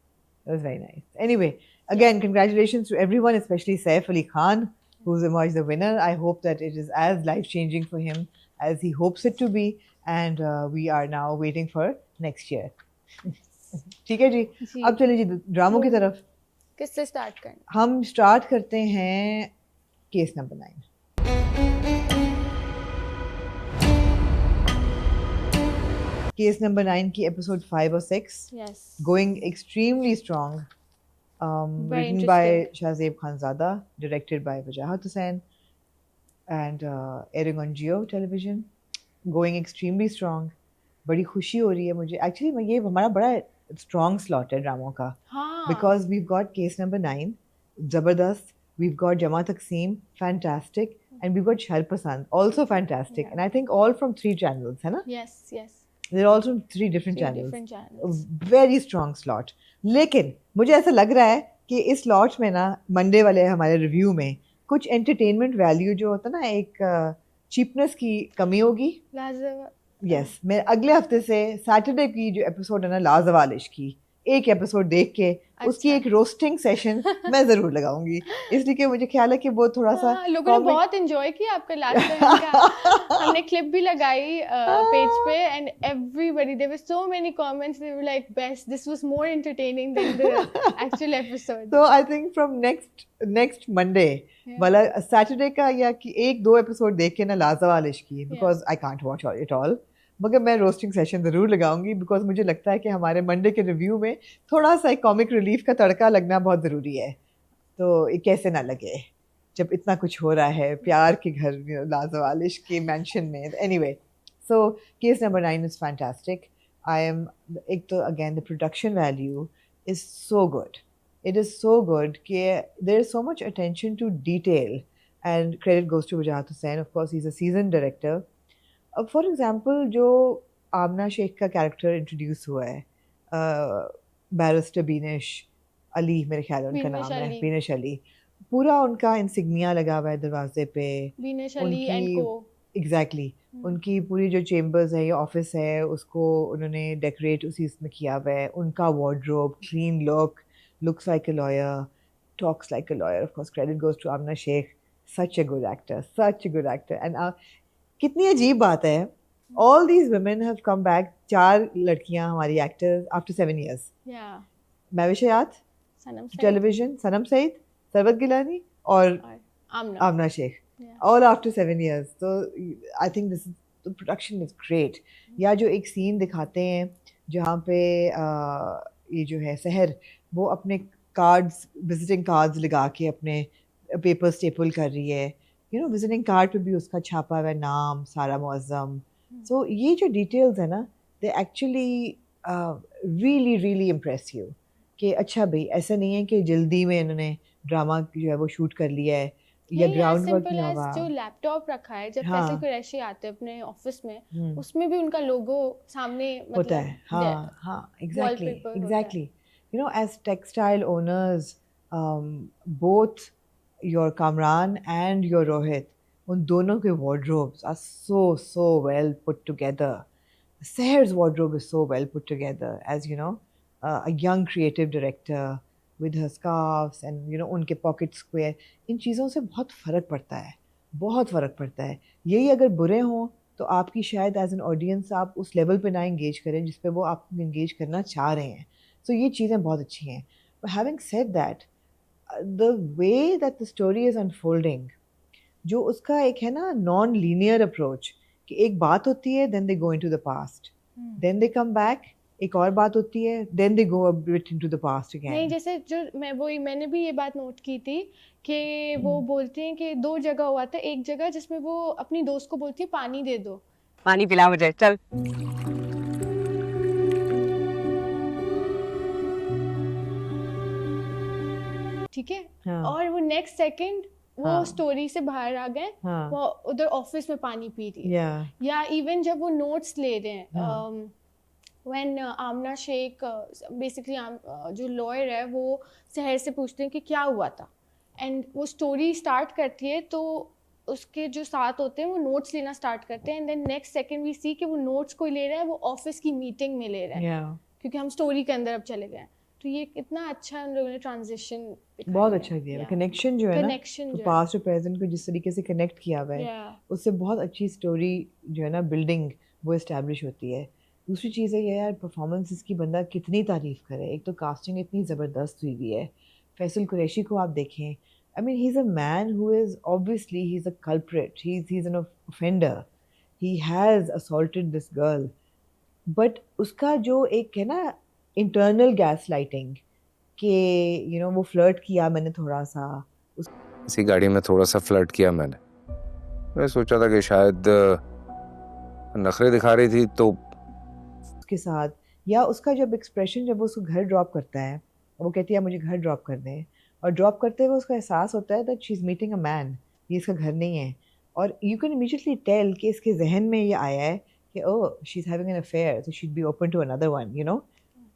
it was very nice. Anyway, again, congratulations to everyone, especially Saif Ali Khan, who's emerged the winner. I hope that it is as life-changing for him as he hopes it to be, and we are now waiting for next year. ठीक है जी, जी। अब चलिए जी ड्रामों की तरफ। किससे start करना? हम start करते हैं केस नंबर 9। केस नंबर 9 की एपिसोड 5 और 6 Yes. going extremely strong. Very Written by interesting. Shahzeb Khanzada, directed by Wajahat Hussain, and airing on Jio Television. Going extremely strong. बड़ी खुशी हो रही है मुझे एक्चुअली, ये हमारा बड़ा स्ट्रॉन्ग स्लॉट है ड्रामों का, हाँ। because we've got case number 9 Zabardast, we've got Jama Takseem, fantastic, and we've got Shahar Pasand, also fantastic. Yeah. And I think all from 3 channels, है ना? Yes, yes. They're all from 3 different Three channels. different channels. Very strong slot. लेकिन मुझे ऐसा लग रहा है कि इस slot में ना मंडे वाले हमारे रिव्यू में कुछ एंटरटेनमेंट वैल्यू जो होता है ना, एक चीपनेस की कमी होगी। लाजवाब। यस, मैं अगले हफ्ते से सैटरडे की जो एपिसोड है ना लाजवालिश की, एक एपिसोड देख के उसकी एक रोस्टिंग सेशन मैं जरूर लगाऊंगी, इसलिए कि मुझे ख्याल है कि वो थोड़ा सा हाँ, लोगों ने बहुत एंजॉय किया आपका लास्ट टाइम का। हमने क्लिप भी लगाई पेज पे and everybody there were so many comments, they were like best, this was more entertaining than the actual episode. तो I think from next Monday वाला सैटरडे का या कि 1-2 एपिसोड देख के ना लाजवालिश की, because I can't watch it all, मगर मैं रोस्टिंग सेशन ज़रूर लगाऊंगी, बिकॉज मुझे लगता है कि हमारे मंडे के रिव्यू में थोड़ा सा एक कॉमिक रिलीफ का तड़का लगना बहुत ज़रूरी है। तो ये कैसे ना लगे जब इतना कुछ हो रहा है प्यार के घर लाजवालिश के मैंशन में। Anyway, so case number 9 is fantastic. I am, एक तो again the production value is so good, it is so good कि there is so much attention to detail, and credit goes to Wajahat Hussain, of course he's a seasoned director. For example, जो आमना शेख का character introduce हुआ है, barrister Beenish Ali मेरे ख्याल है उनका नाम है, बीनिश अली, पूरा उनका इंसिग्निया लगा हुआ है दरवाजे पे, बीनिश अली एंड को, एग्जैक्टली उनकी पूरी जो चेम्बर्स है या ऑफिस है उसको उन्होंने डेकोरेट उसी इसमें किया हुआ है, उनका wardrobe, clean look, looks like a lawyer, talks like a lawyer. Of course, credit goes to Amna Sheikh. Such a good actor, such a good actor. And कितनी अजीब बात है, all these women have come back, 4 लड़कियां हमारी actors after 7 years. Yeah. Mahwish हयात, television, सनम सईद, सरवत गिलानी और आमना Sheikh, all after 7 years. So I think this is, the production is great. या जो एक सीन दिखाते हैं जहाँ पे ये जो है सहर वो अपने कार्ड्स, विजिटिंग कार्ड्स लगा के अपने पेपर स्टेपल कर रही है, यू नो, विजिटिंग कार्ड पे भी उसका छापा हुआ नाम सारा मुअज़्ज़म। सो ये जो डिटेल्स है ना, they actually really really impress you कि अच्छा भाई ऐसा नहीं है कि जल्दी में इन्होंने ड्रामा जो है वो शूट कर लिया है या ग्राउंड वर्क नहीं हुआ। जो लैपटॉप रखा है, जब फैसल कुरैशी आते हैं अपने ऑफिस में, उसमें भी उनका लोगो सामने होता है। हाँ हाँ, exactly. You know, as textile owners, both your Kamran and your Rohit, उन दोनों के wardrobes are so well put together. Seher's wardrobe is so well put together, as you know, a young creative director with her scarves and you know उनके pocket square, इन चीज़ों से बहुत फ़र्क पड़ता है, बहुत फ़र्क पड़ता है। यही अगर बुरे हों तो आपकी शायद एज एन ऑडियंस आप उस लेवल पे ना इंगेज करें जिस पे वो आप इंगेज करना चाह रहे हैं। So ये चीज़ें बहुत अच्छी हैं। But having said that, the way that the story is unfolding, जो उसका एक है ना non-linear approach, कि एक बात होती है, then they go into the past, then they come back, एक और बात होती है, then they go a bit into the past again. नहीं, जैसे जो मैंने भी ये बात नोट की थी कि वो बोलते हैं कि 2 जगह हुआ था, एक जगह जिसमें वो अपनी दोस्त को बोलती है पानी दे दो, पानी पिला मुझे, चल। ठीक है। हाँ. और वो नेक्स्ट सेकंड वो स्टोरी से बाहर आ गए, वो उधर ऑफिस में पानी पी रही है, या इवन जब वो नोट्स ले रहे हैं, व्हेन आमना शेख बेसिकली जो लॉयर है वो सहर से पूछते हैं कि क्या हुआ था, एंड वो स्टोरी स्टार्ट करती है तो उसके जो साथ होते हैं वो नोट्स लेना स्टार्ट करते हैं, and then next second we see कि वो नोट्स कोई ले रहा है, वो ऑफिस की मीटिंग में ले रहा है, क्योंकि हम स्टोरी के अंदर अब चले गए। तो ये कितना अच्छा उन लोगों ने ट्रांजिशन बहुत अच्छा किया, कनेक्शन जो है ना, तो पास्ट और प्रेजेंट को जिस तरीके से कनेक्ट किया हुआ है, उससे बहुत अच्छी स्टोरी जो है ना बिल्डिंग वो इस्टेब्लिश होती है। दूसरी चीज़ है ये यार, परफॉर्मेंस इसकी बंदा कितनी तारीफ़ करे। एक तो कास्टिंग इतनी ज़बरदस्त हुई हुई है। फैसल कुरैशी को आप देखें, I mean he is a man who is obviously he is a culprit, he is an offender, he has assaulted this girl, but उसका जो एक है ना इंटरनल गैस लाइटिंग कि वो फ्लर्ट किया मैंने थोड़ा सा इसी गाड़ी में थोड़ा सा फ्लर्ट किया मैंने। मैं सोचा था कि शायद नखरे दिखा रही थी तो उसके साथ, या उसका जब एक्सप्रेशन जब वो उसको घर ड्रॉप करता है, वो कहती है मुझे घर ड्रॉप कर दें, और ड्रॉप करते हुए उसको एहसास होता है that she is meeting a man, ये इसका घर नहीं है, और यू कैन इमीडिएटली टेल कि इसके जहन में ये आया है कि oh she is having an affair, so she will be open to another one,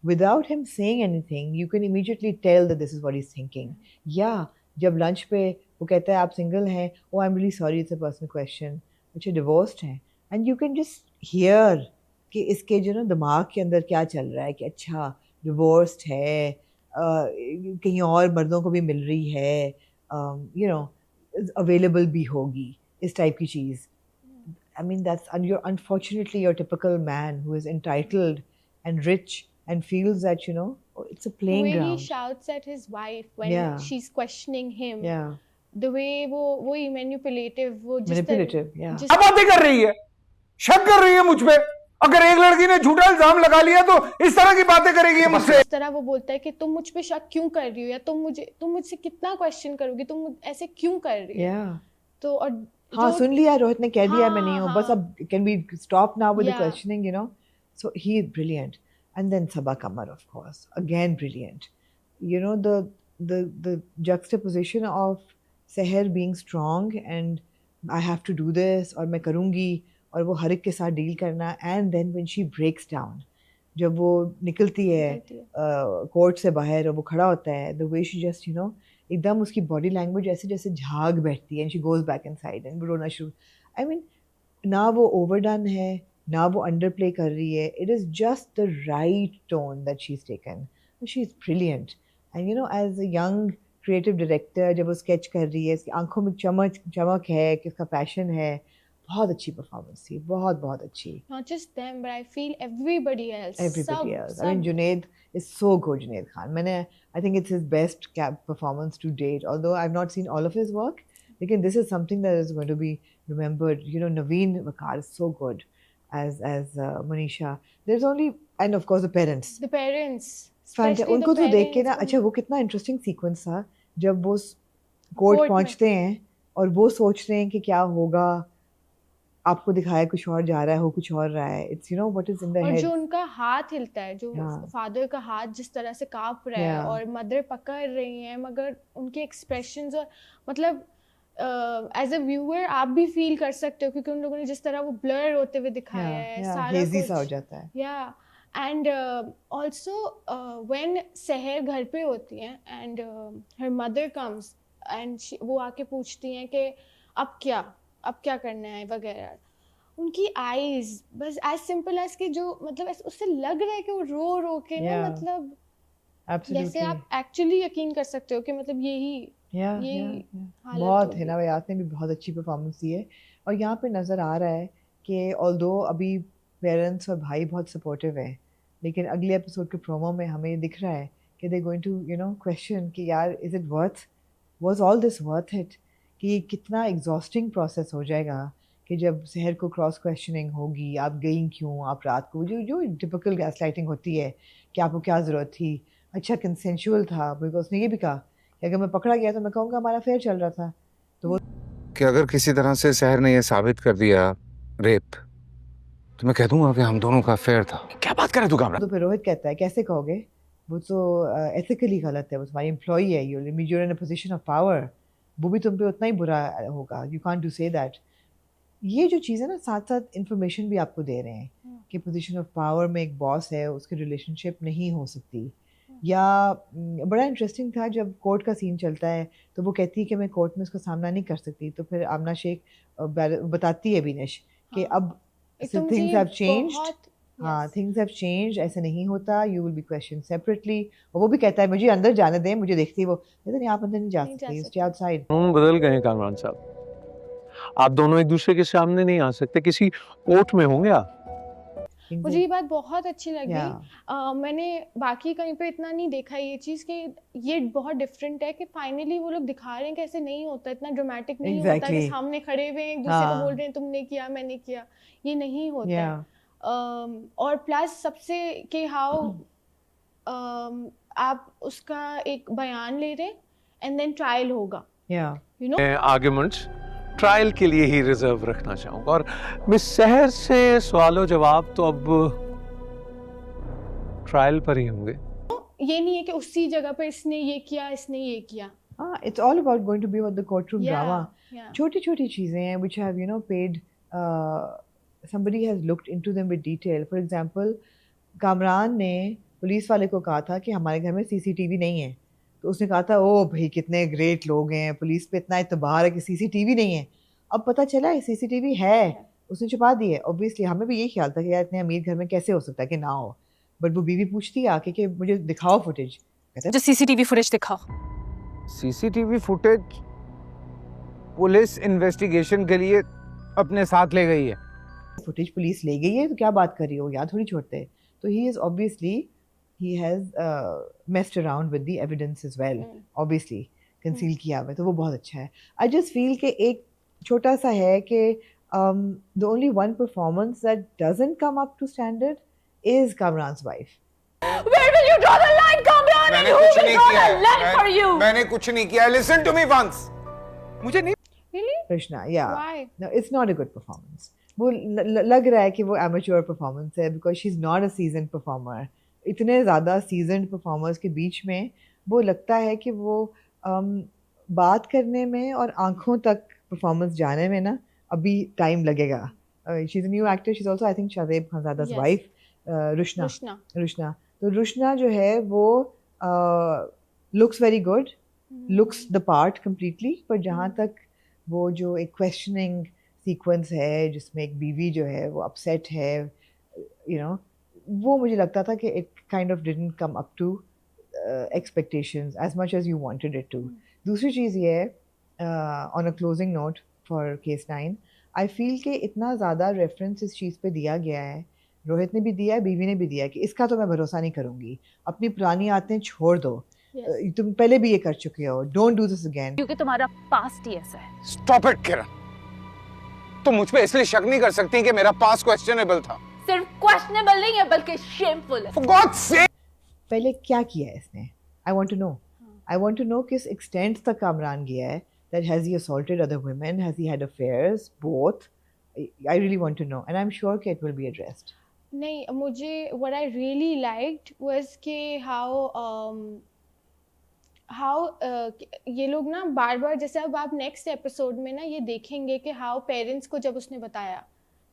without him saying anything you can immediately tell that this is what he's thinking. Yeah, जब lunch पे वो कहता है आप सिंगल हैं, oh I'm really sorry it's a personal question, अच्छा divorced हैं, and you can just hear कि इसके जो ना दिमाग के अंदर क्या चल रहा है कि अच्छा डिवोर्स्ड है, कहीं और मर्दों को भी मिल रही है, अवेलेबल भी होगी, इस टाइप की चीज़. I mean you're unfortunately your typical man who is entitled and rich and feels that it's a The playing way he ground. shouts at his wife when Yeah. she's questioning him. Yeah, The way वो manipulative, वो जिस manipulative. Yeah. जिस क्या बातें कर रही है, शक कर रही है मुझ पे। अगर एक लड़की ने झूठा इल्जाम लगा लिया तो इस तरह की बातें करेगी ये मुझसे। इस तरह वो बोलता है कि तुम मुझ पे शक क्यों कर रही हो, या तुम मुझसे कितना क्वेश्चन करोगी, तुम ऐसे क्यों कर रही हो. Yeah. तो और हाँ जो- सुन लिया, रोहित ने कह दिया मैं नहीं हूँ, हाँ, बस अब can we stop now with the Yeah. questioning, So he is brilliant. And then Sabaa Kamar, of course, again brilliant. The juxtaposition of Seher being strong and I have to do this और मैं करूँगी और वो हर एक के साथ deal करना, and then when she breaks down, जब वो निकलती है कोर्ट से बाहर और वो खड़ा होता है, the way she just एकदम उसकी बॉडी लैंग्वेज ऐसे जैसे झाग बैठती है, and she goes back inside and वो रोना शुरू. I mean ना वो overdone है ना वो underplay कर रही है, it is just the right tone that she's taken. She's brilliant. And as a young creative director जब वो sketch कर रही है, इसकी आंखों में चमक है कि उसका passion है, बहुत अच्छी परफॉर्मेंस थी, बहुत बहुत अच्छी. not just them but I feel everybody else. Everybody else. I mean Junaid is so good. Junaid Khan. I think it's his best performance to date. Although I've not seen all of his work, again this is something that is going to be remembered. Naveen Vakar is so good as Manisha. There's only, and of course the parents. The parents. Fantastic. especially उनको the तो देख के ना, parents, अच्छा वो कितना interesting sequence था जब वो कोर्ट में। पहुंचते हैं और वो सोच रहे हैं कि क्या होगा, आपको दिखाया कुछ और जा रहा है, हो कुछ और रहा है. It's what is in the और हेड. जो उनका हाथ हिलता है, जो हाँ. फादर का हाथ जिस तरह से कांप रहा है Yeah. और मदर पकड़ रही हैं, मगर उनके एक्सप्रेशंस और मतलब एज अ व्यूअर आप भी फील कर सकते हो क्योंकि उन लोगों ने जिस तरह वो ब्लर होते हुए दिखाया है, सारा हेजी सा हो कुछ. जाता है. Yeah, and also when Seher घर पे होती हैं and her mother comes and वो आके पूछती हैं कि अब क्या करना है वगैरह, उनकी आईज बस एज सिंपल एज कि जो मतलब उससे लग रहा है कि वो रो के ना, Yeah. मतलब एब्सोल्युटली. जैसे आप एक्चुअली यकीन कर सकते हो कि मतलब यही हालत बहुत होगी. है ना, वयात ने भी बहुत अच्छी परफॉर्मेंस दी है और यहाँ पे नज़र आ रहा है कि ऑल्दो अभी पेरेंट्स और भाई बहुत सपोर्टिव हैं, लेकिन अगले एपिसोड के प्रोमो में हमें दिख रहा है कि दे गोइंग टू क्वेश्चन कि यार is it was all this worth it, कि ये कितना एग्जॉस्टिंग प्रोसेस हो जाएगा कि जब सहर को क्रॉस क्वेश्चनिंग होगी, आप गई क्यों, आप रात को जो टिपिकल गैस लाइटिंग होती है कि आपको क्या ज़रूरत थी, अच्छा कंसेंशुअल था, बिकॉज उसने ये भी कहा कि अगर मैं पकड़ा गया तो मैं कहूँगा हमारा अफेयर चल रहा था. तो वो कि अगर किसी तरह से सहर ने यह साबित कर दिया रेप, तो मैं कह दूंगा कि हम दोनों का अफेयर था. क्या बात कर रहे तू कामरान? तो फिर रोहित कहता है कैसे कहोगे, वो तो एथिकली गलत है, वो तुम्हारी एम्प्लॉई है, you're in a position of power, वो भी तुम पे उतना ही बुरा होगा, you can't do say that. ये जो चीज़ है ना, साथ साथ इंफॉर्मेशन भी आपको दे रहे हैं कि पोजीशन ऑफ पावर में एक बॉस है, उसकी रिलेशनशिप नहीं हो सकती. या बड़ा इंटरेस्टिंग था जब कोर्ट का सीन चलता है तो वो कहती है कि मैं कोर्ट में उसका सामना नहीं कर सकती, तो फिर आमना शेख बताती है बिनेश कि हाँ. अब तो मुझे थिंग्स हैव चेंज्ड. बहुत- हाँ, yes. थिंग्स हैव चेंज्ड, ऐसे नहीं होता, you will be question separately. और वो भी कहता है मुझे अंदर जाने दें, मुझे देखती है वो, कहता नहीं आप अंदर नहीं जा नहीं जा सकते, सकते. Stay outside. कानून बदल गए हैं कामरान साहब, आप दोनों एक दूसरे के सामने नहीं आ सकते, किसी कोर्ट में होंगे आप. मुझे ये बात बहुत अच्छी लगी। Yeah. मैंने बाकी कहीं पे इतना नहीं देखा ये चीज़ कि ये बहुत डिफरेंट है कि फाइनली वो लोग दिखा रहे हैं कि ऐसे नहीं होता, इतना ड्रामेटिक नहीं होता कि Exactly. सामने खड़े हुए हैं एक दूसरे को हाँ. बोल रहे हैं तुमने किया मैंने किया, ये नहीं होता है। Yeah. और प्लस सबसे कि हाउ आप उसका एक बयान ले रहे हैं एंड देन ट्रायल होगा, Yeah. You know. मैं आर्ग्यूमेंट्स ट्रायल के लिए ही रिजर्व रखना चाहूंगा। और मिस सहर से सवालों जवाब तो अब ट्रायल पर ही होंगे। ये नहीं है कि उसी जगह पे इसने ये किया इसने ये किया। It's all about going to be about the courtroom Yeah, drama. yeah. छोटी-छोटी चीजें हैं which have paid. Somebody has looked into them with detail. For example, Kamran ने पुलिस वाले को कहा था कि हमारे घर में सीसीटीवी नहीं है, तो उसने कहा था ओ भाई कितने ग्रेट लोग हैं, पुलिस पे इतना इत्तेबार है कि सीसीटीवी नहीं है। अब पता चला है सीसीटीवी है, उसने छुपा दी है। ऑब्वियसली हमें भी यही ख्याल था कि यार इतने अमीर घर में कैसे हो सकता है कि ना हो, बट वो बीवी पूछती है आके कि मुझे दिखाओ फुटेज, कहता जो सीसीटीवी फुटेज दिखाओ। सीसीटीवी फुटेज पुलिस इन्वेस्टिगेशन के लिए अपने साथ ले गई है। फुटेज पुलिस ले गई है तो क्या बात कर रही हो, यहाँ थोड़ी छोड़ते। तो he is obviously he has messed around with the evidence as well, obviously conceal किया हुआ है, तो वो बहुत अच्छा है। I just feel कि एक छोटा सा है कि the only one performance that doesn't come up to standard is Kamran's wife. Where will you draw the line, Kamran? And who will draw the line for you? मैंने कुछ नहीं किया। Listen to me once. मुझे नहीं Really? Krishna, yeah. Why? No, it's not a good performance. वो लग रहा है कि वो amateur performance है because she's not a seasoned performer. इतने ज़्यादा सीजनड परफॉर्मर्स के बीच में वो लगता है कि वो बात करने में और आंखों तक परफॉर्मेंस जाने में ना अभी टाइम लगेगा। She is a new actor, she is also I think Shadeb खानज़ादा's Yes. वाइफ रुशना। तो रुशना जो है वो looks very good, looks the part completely, पर जहाँ तक वो जो एक क्वेश्चनिंग सीक्वेंस है जिसमें एक बीवी जो है वो अपसेट है, वो मुझे लगता था कि it kind of didn't come up to expectations as much as you wanted it to. दूसरी चीज़ ये है, on a closing note for case 9, I feel कि इतना ज़्यादा रेफरेंस इस चीज़ पे दिया गया है, रोहित ने भी दिया है, बीवी ने भी दिया है कि इसका तो मैं भरोसा नहीं करूँगी, अपनी पुरानी आदतें छोड़ दो। तुम पहले भी ये कर चुके हो, डोंट डू दिस अगेन। क्योंकि तुम्हारा पास्ट ही ऐसा है। Stop it, किरण। तुम मुझ पे इसलिए शक नहीं कर सकती कि मेरा पास क्वेश्चनेबल था। सिर्फ क्वेश्चनेबल नहीं है बल्कि शेमफुल है। For God's sake! पहले क्या किया है इसने? I want to know. I want to know किस extent तक कामरान गया है, that has he assaulted other women, has he had affairs, both? I really want to know, and I'm sure कि it will be addressed. नहीं, मुझे what I really liked was कि how ये लोग ना बार बार, जैसे अब आप नेक्स्ट एपिसोड में ना ये देखेंगे कि हाउ पेरेंट्स को जब उसने बताया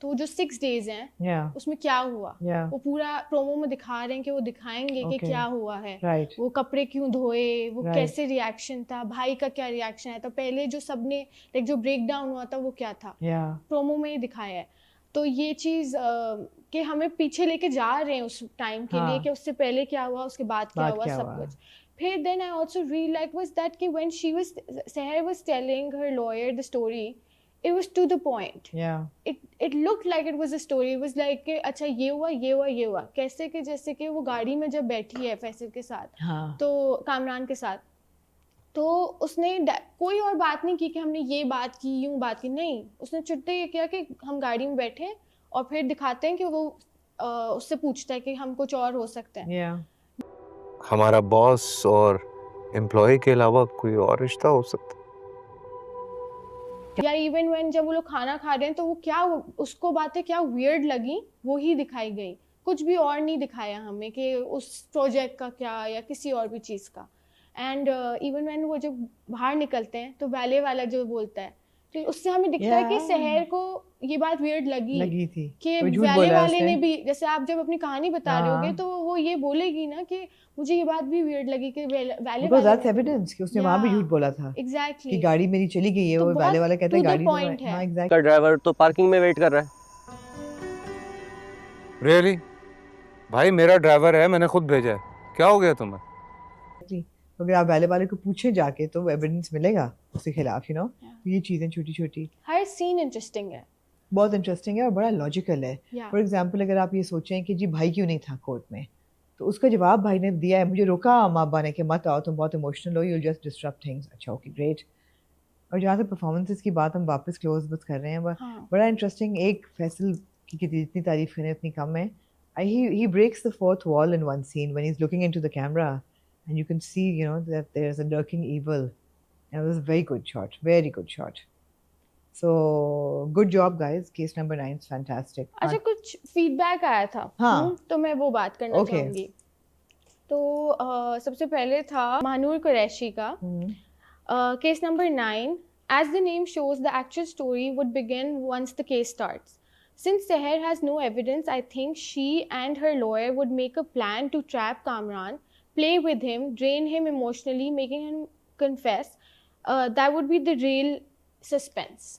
तो जो 6 days हैं Yeah. उसमें क्या हुआ, Yeah. वो पूरा प्रोमो में दिखा रहे हैं कि वो दिखाएंगे कि Okay. क्या हुआ है, Right. वो कपड़े क्यों धोए, वो Right. कैसे रिएक्शन था, भाई का क्या रिएक्शन आया था, पहले जो सबने लाइक जो ब्रेक डाउन हुआ था वो क्या था, Yeah. प्रोमो में ही दिखाया है। तो ये चीज़ कि हमें पीछे लेके जा रहे हैं उस टाइम के लिए हाँ। कि उससे पहले क्या हुआ, उसके बाद क्या बाद हुआ, क्या सब हुआ। कुछ। फिर then I also really like was that कि when she was Sehar was telling her lawyer the story, it was to the point. Yeah. It looked like it was a story. It was like कि अच्छा ये हुआ ये हुआ ये हुआ, कैसे कि जैसे कि वो गाड़ी में जब बैठी है फैसल के साथ, हाँ. तो कामरान के साथ, तो उसने कोई और बात नहीं की कि हमने ये बात की यूं बात की, नहीं, उसने चुटते ये किया कि हम गाड़ी में बैठे हैं और फिर दिखाते हैं कि वो उससे पूछता है कि हम कुछ और हो सकते हैं। Yeah. हमारा बॉस और एम्प्लॉय के अलावा कोई और रिश्ता हो सकता है। या इवन व्हेन जब वो लोग खाना खा रहे हैं तो वो क्या, उसको बातें क्या वियर्ड लगी वो ही दिखाई गई, कुछ भी और नहीं दिखाया हमें कि उस प्रोजेक्ट का क्या या किसी और भी चीज़ का। एंड इवन व्हेन वो जब बाहर निकलते हैं तो वैले वाला जो बोलता है, तो उससे हमें दिखता है कि Yeah. सहर को ये बात वियर्ड लगी थी कि वो झूठ वैले बोला वाले उसने। ने भी, जैसे आप जब अपनी कहानी बता रहे होगे हाँ। तो वो ये बोलेगी ना कि मुझे ये बात भी वियर्ड लगी कि वैले Because that's evidence कि उसने वहाँ भी Yeah. झूठ बोला था कि एग्जैक्टली गाड़ी मेरी चली गई है, तो वो बहुत वाले वाला कहता है to the गाड़ी तो point है। हाँ exactly. का ड्राइवर तो पार्किंग में वेट कर रहा है। रियली भाई मेरा ड्राइवर है, मैंने खुद भेजा है, क्या हो गया तुम्हें? तो अगर आप वाले वाले को पूछे जाके तो एविडेंस मिलेगा उसके खिलाफ, तो ये चीज़ें छोटी छोटी। हर सीन इंटरेस्टिंग है, बहुत इंटरेस्टिंग है और बड़ा लॉजिकल है. Yeah. फॉर एग्जांपल अगर आप ये सोचें कि जी भाई क्यों नहीं था कोर्ट में, तो उसका जवाब भाई ने दिया है, मुझे रोका माँ बाबा ने कि मत आओ, तुम बहुत इमोशनल हो, यूल जस्ट डिस्टर्ब थिंग्स. अच्छा ओके ग्रेट. और जहाँ से परफॉर्मेंसेस की बात हम वापस क्लोज बस कर रहे हैं, हाँ. बड़ा इंटरेस्टिंग. एक फैसल की जितनी तारीफ करें उतनी कम है. He breaks the fourth wall in one scene when he's looking into the camera and you can see, you know, that there's a lurking evil. And it was a very good shot, very good shot. So good job guys. Case number 9 is fantastic. अच्छा कुछ feedback आया था. हाँ. तो मैं वो बात करना Okay. चाहूँगी. तो सबसे पहले था महानूर कुरैशी का. Case number 9. As the name shows, the actual story would begin once the case starts. Since Seher has no evidence, I think she and her lawyer would make a plan to trap Kamran, play with him, drain him emotionally, making him confess. That would be the real suspense.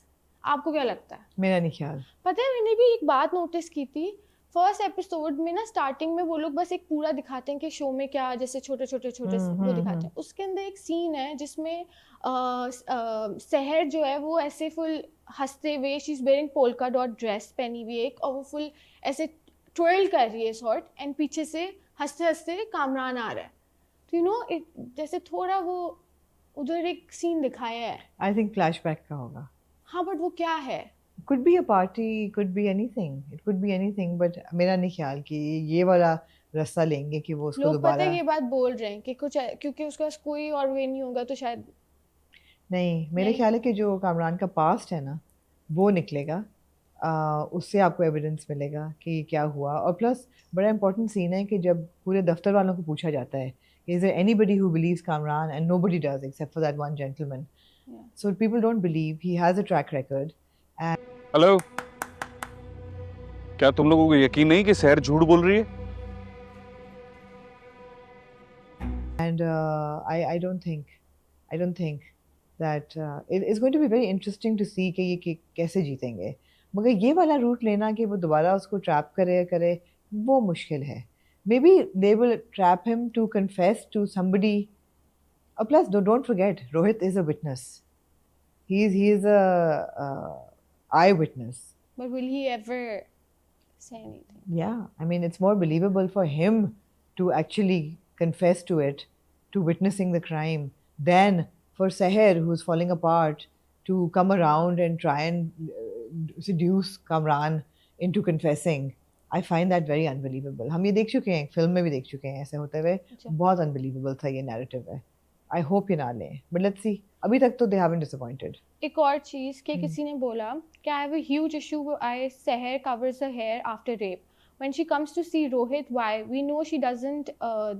आपको क्या लगता है? मेरा नहीं ख्याल. पता है मैंने भी एक बात नोटिस की थी. फर्स्ट एपिसोड में ना स्टार्टिंग में वो लोग बस एक पूरा दिखाते हैं कि शो में क्या जैसे छोटे छोटे वो दिखाते हैं. उसके अंदर एक सीन है जिसमें सहर जो है वो ऐसे फुल हंसते हुए, she is wearing polka dot dress पहनी हुई एक, और वो फुल ऐसे ट्विर्ल कर रही है शॉर्ट, एंड पीछे से हंसते हंसते कामरान आ रहा है. तो यू नो जैसे थोड़ा वो उधर एक सीन दिखाया है. I think flashback का होगा. हाँ बट वो क्या है? Could be a party, could be anything. It could be anything, but मेरा नहीं ख्याल कि ये वाला रास्ता लेंगे कि वो उसको लोग पता दोबारा. है ये बात बोल रहे हैं कि कुछ क्योंकि उसका कोई और वे नहीं होगा तो शायद नहीं. मेरे नहीं. ख्याल है कि जो कामरान का पास्ट है ना वो निकलेगा. उससे आपको एविडेंस मिलेगा कि क्या हुआ. और प्लस बड़ा इंपॉर्टेंट सीन है कि जब पूरे दफ्तर वालों को पूछा जाता है is there anybody who believes Kamran, and nobody does except for that one gentleman. So people don't believe he has a track record. Hello, क्या तुम लोगों को यकीन नहीं कि सहर झूठ बोल रही है? And I don't think that it's going to be very interesting to see कि ये कैसे जीतेंगे. मगर ये वाला रूट लेना कि वो दोबारा उसको ट्रैप करे वो मुश्किल है. Maybe they will trap him to confess to somebody. Plus don't forget Rohit is a witness. He is a eyewitness. But will he ever say anything? Yeah, I mean it's more believable for him to actually confess to it, to witnessing the crime, than for Seher, who's falling apart, to come around and try and seduce Kamran into confessing. I find that very unbelievable. हम ये देख चुके हैं, film में भी देख चुके हैं ऐसे होते हुए. बहुत unbelievable था ये narrative है. I hope ये ना लें. But let's see. अभी तक तो they haven't disappointed. एक और चीज कि किसी ने बोला कि I have a huge issue with Seher covers her hair after rape. When she comes to see Rohit, why? We know she doesn't.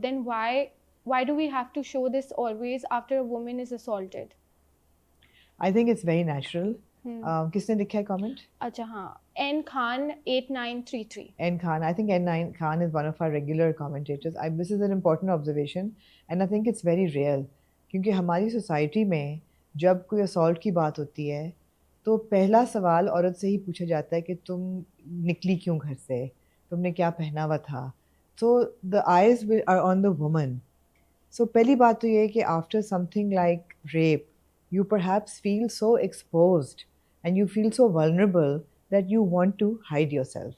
Then why do we have to show this always after a woman is assaulted? I think it's very natural. किसने लिखा है comment? अच्छा हाँ, N Khan 8933. N Khan. I think N Khan is one of our regular commentators. This is an important observation and I think it's very real. क्योंकि हमारी society में जब कोई असॉल्ट की बात होती है तो पहला सवाल औरत से ही पूछा जाता है कि तुम निकली क्यों घर से, तुमने क्या पहना हुआ था. So the eyes are on the woman. So पहली बात तो ये है कि after something like rape you perhaps feel so exposed and you feel so vulnerable that you want to hide yourself.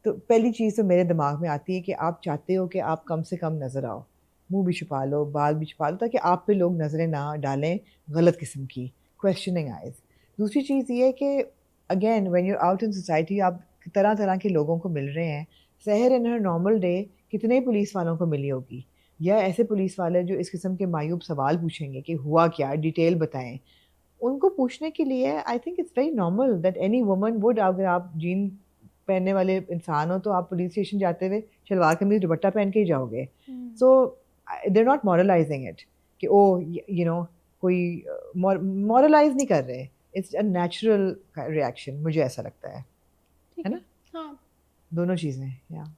तो पहली चीज़ तो मेरे दिमाग में आती है कि आप चाहते हो कि आप कम से कम नज़र आओ, मुंह भी छुपा लो, बाल भी छुपा लो, ताकि आप पे लोग नज़रें ना डालें गलत किस्म की, क्वेश्चनिंग आइज. दूसरी चीज़ ये है कि again when you out in society आप तरह तरह के लोगों को मिल रहे हैं. सहर इन हर नॉर्मल डे कितने पुलिस वालों को मिली होगी, या ऐसे पुलिस वाले जो इस किस्म के मायूब सवाल पूछेंगे कि हुआ क्या, डिटेल बताएं. उनको पूछने के लिए आई think it's very normal that any woman would. अगर आप जीन पहनने वाले इंसान हो तो आप पुलिस स्टेशन जाते हुए शलवार कमीज दुपट्टा पहन के ही जाओगे. सो दे आर नॉट मॉरलाइजिंग इट कि ओ यू नो कोई मॉरलाइज नहीं कर रहे. इट्स अ नेचुरल रिएक्शन, मुझे ऐसा लगता है ना. हाँ, दोनों चीज़ें. या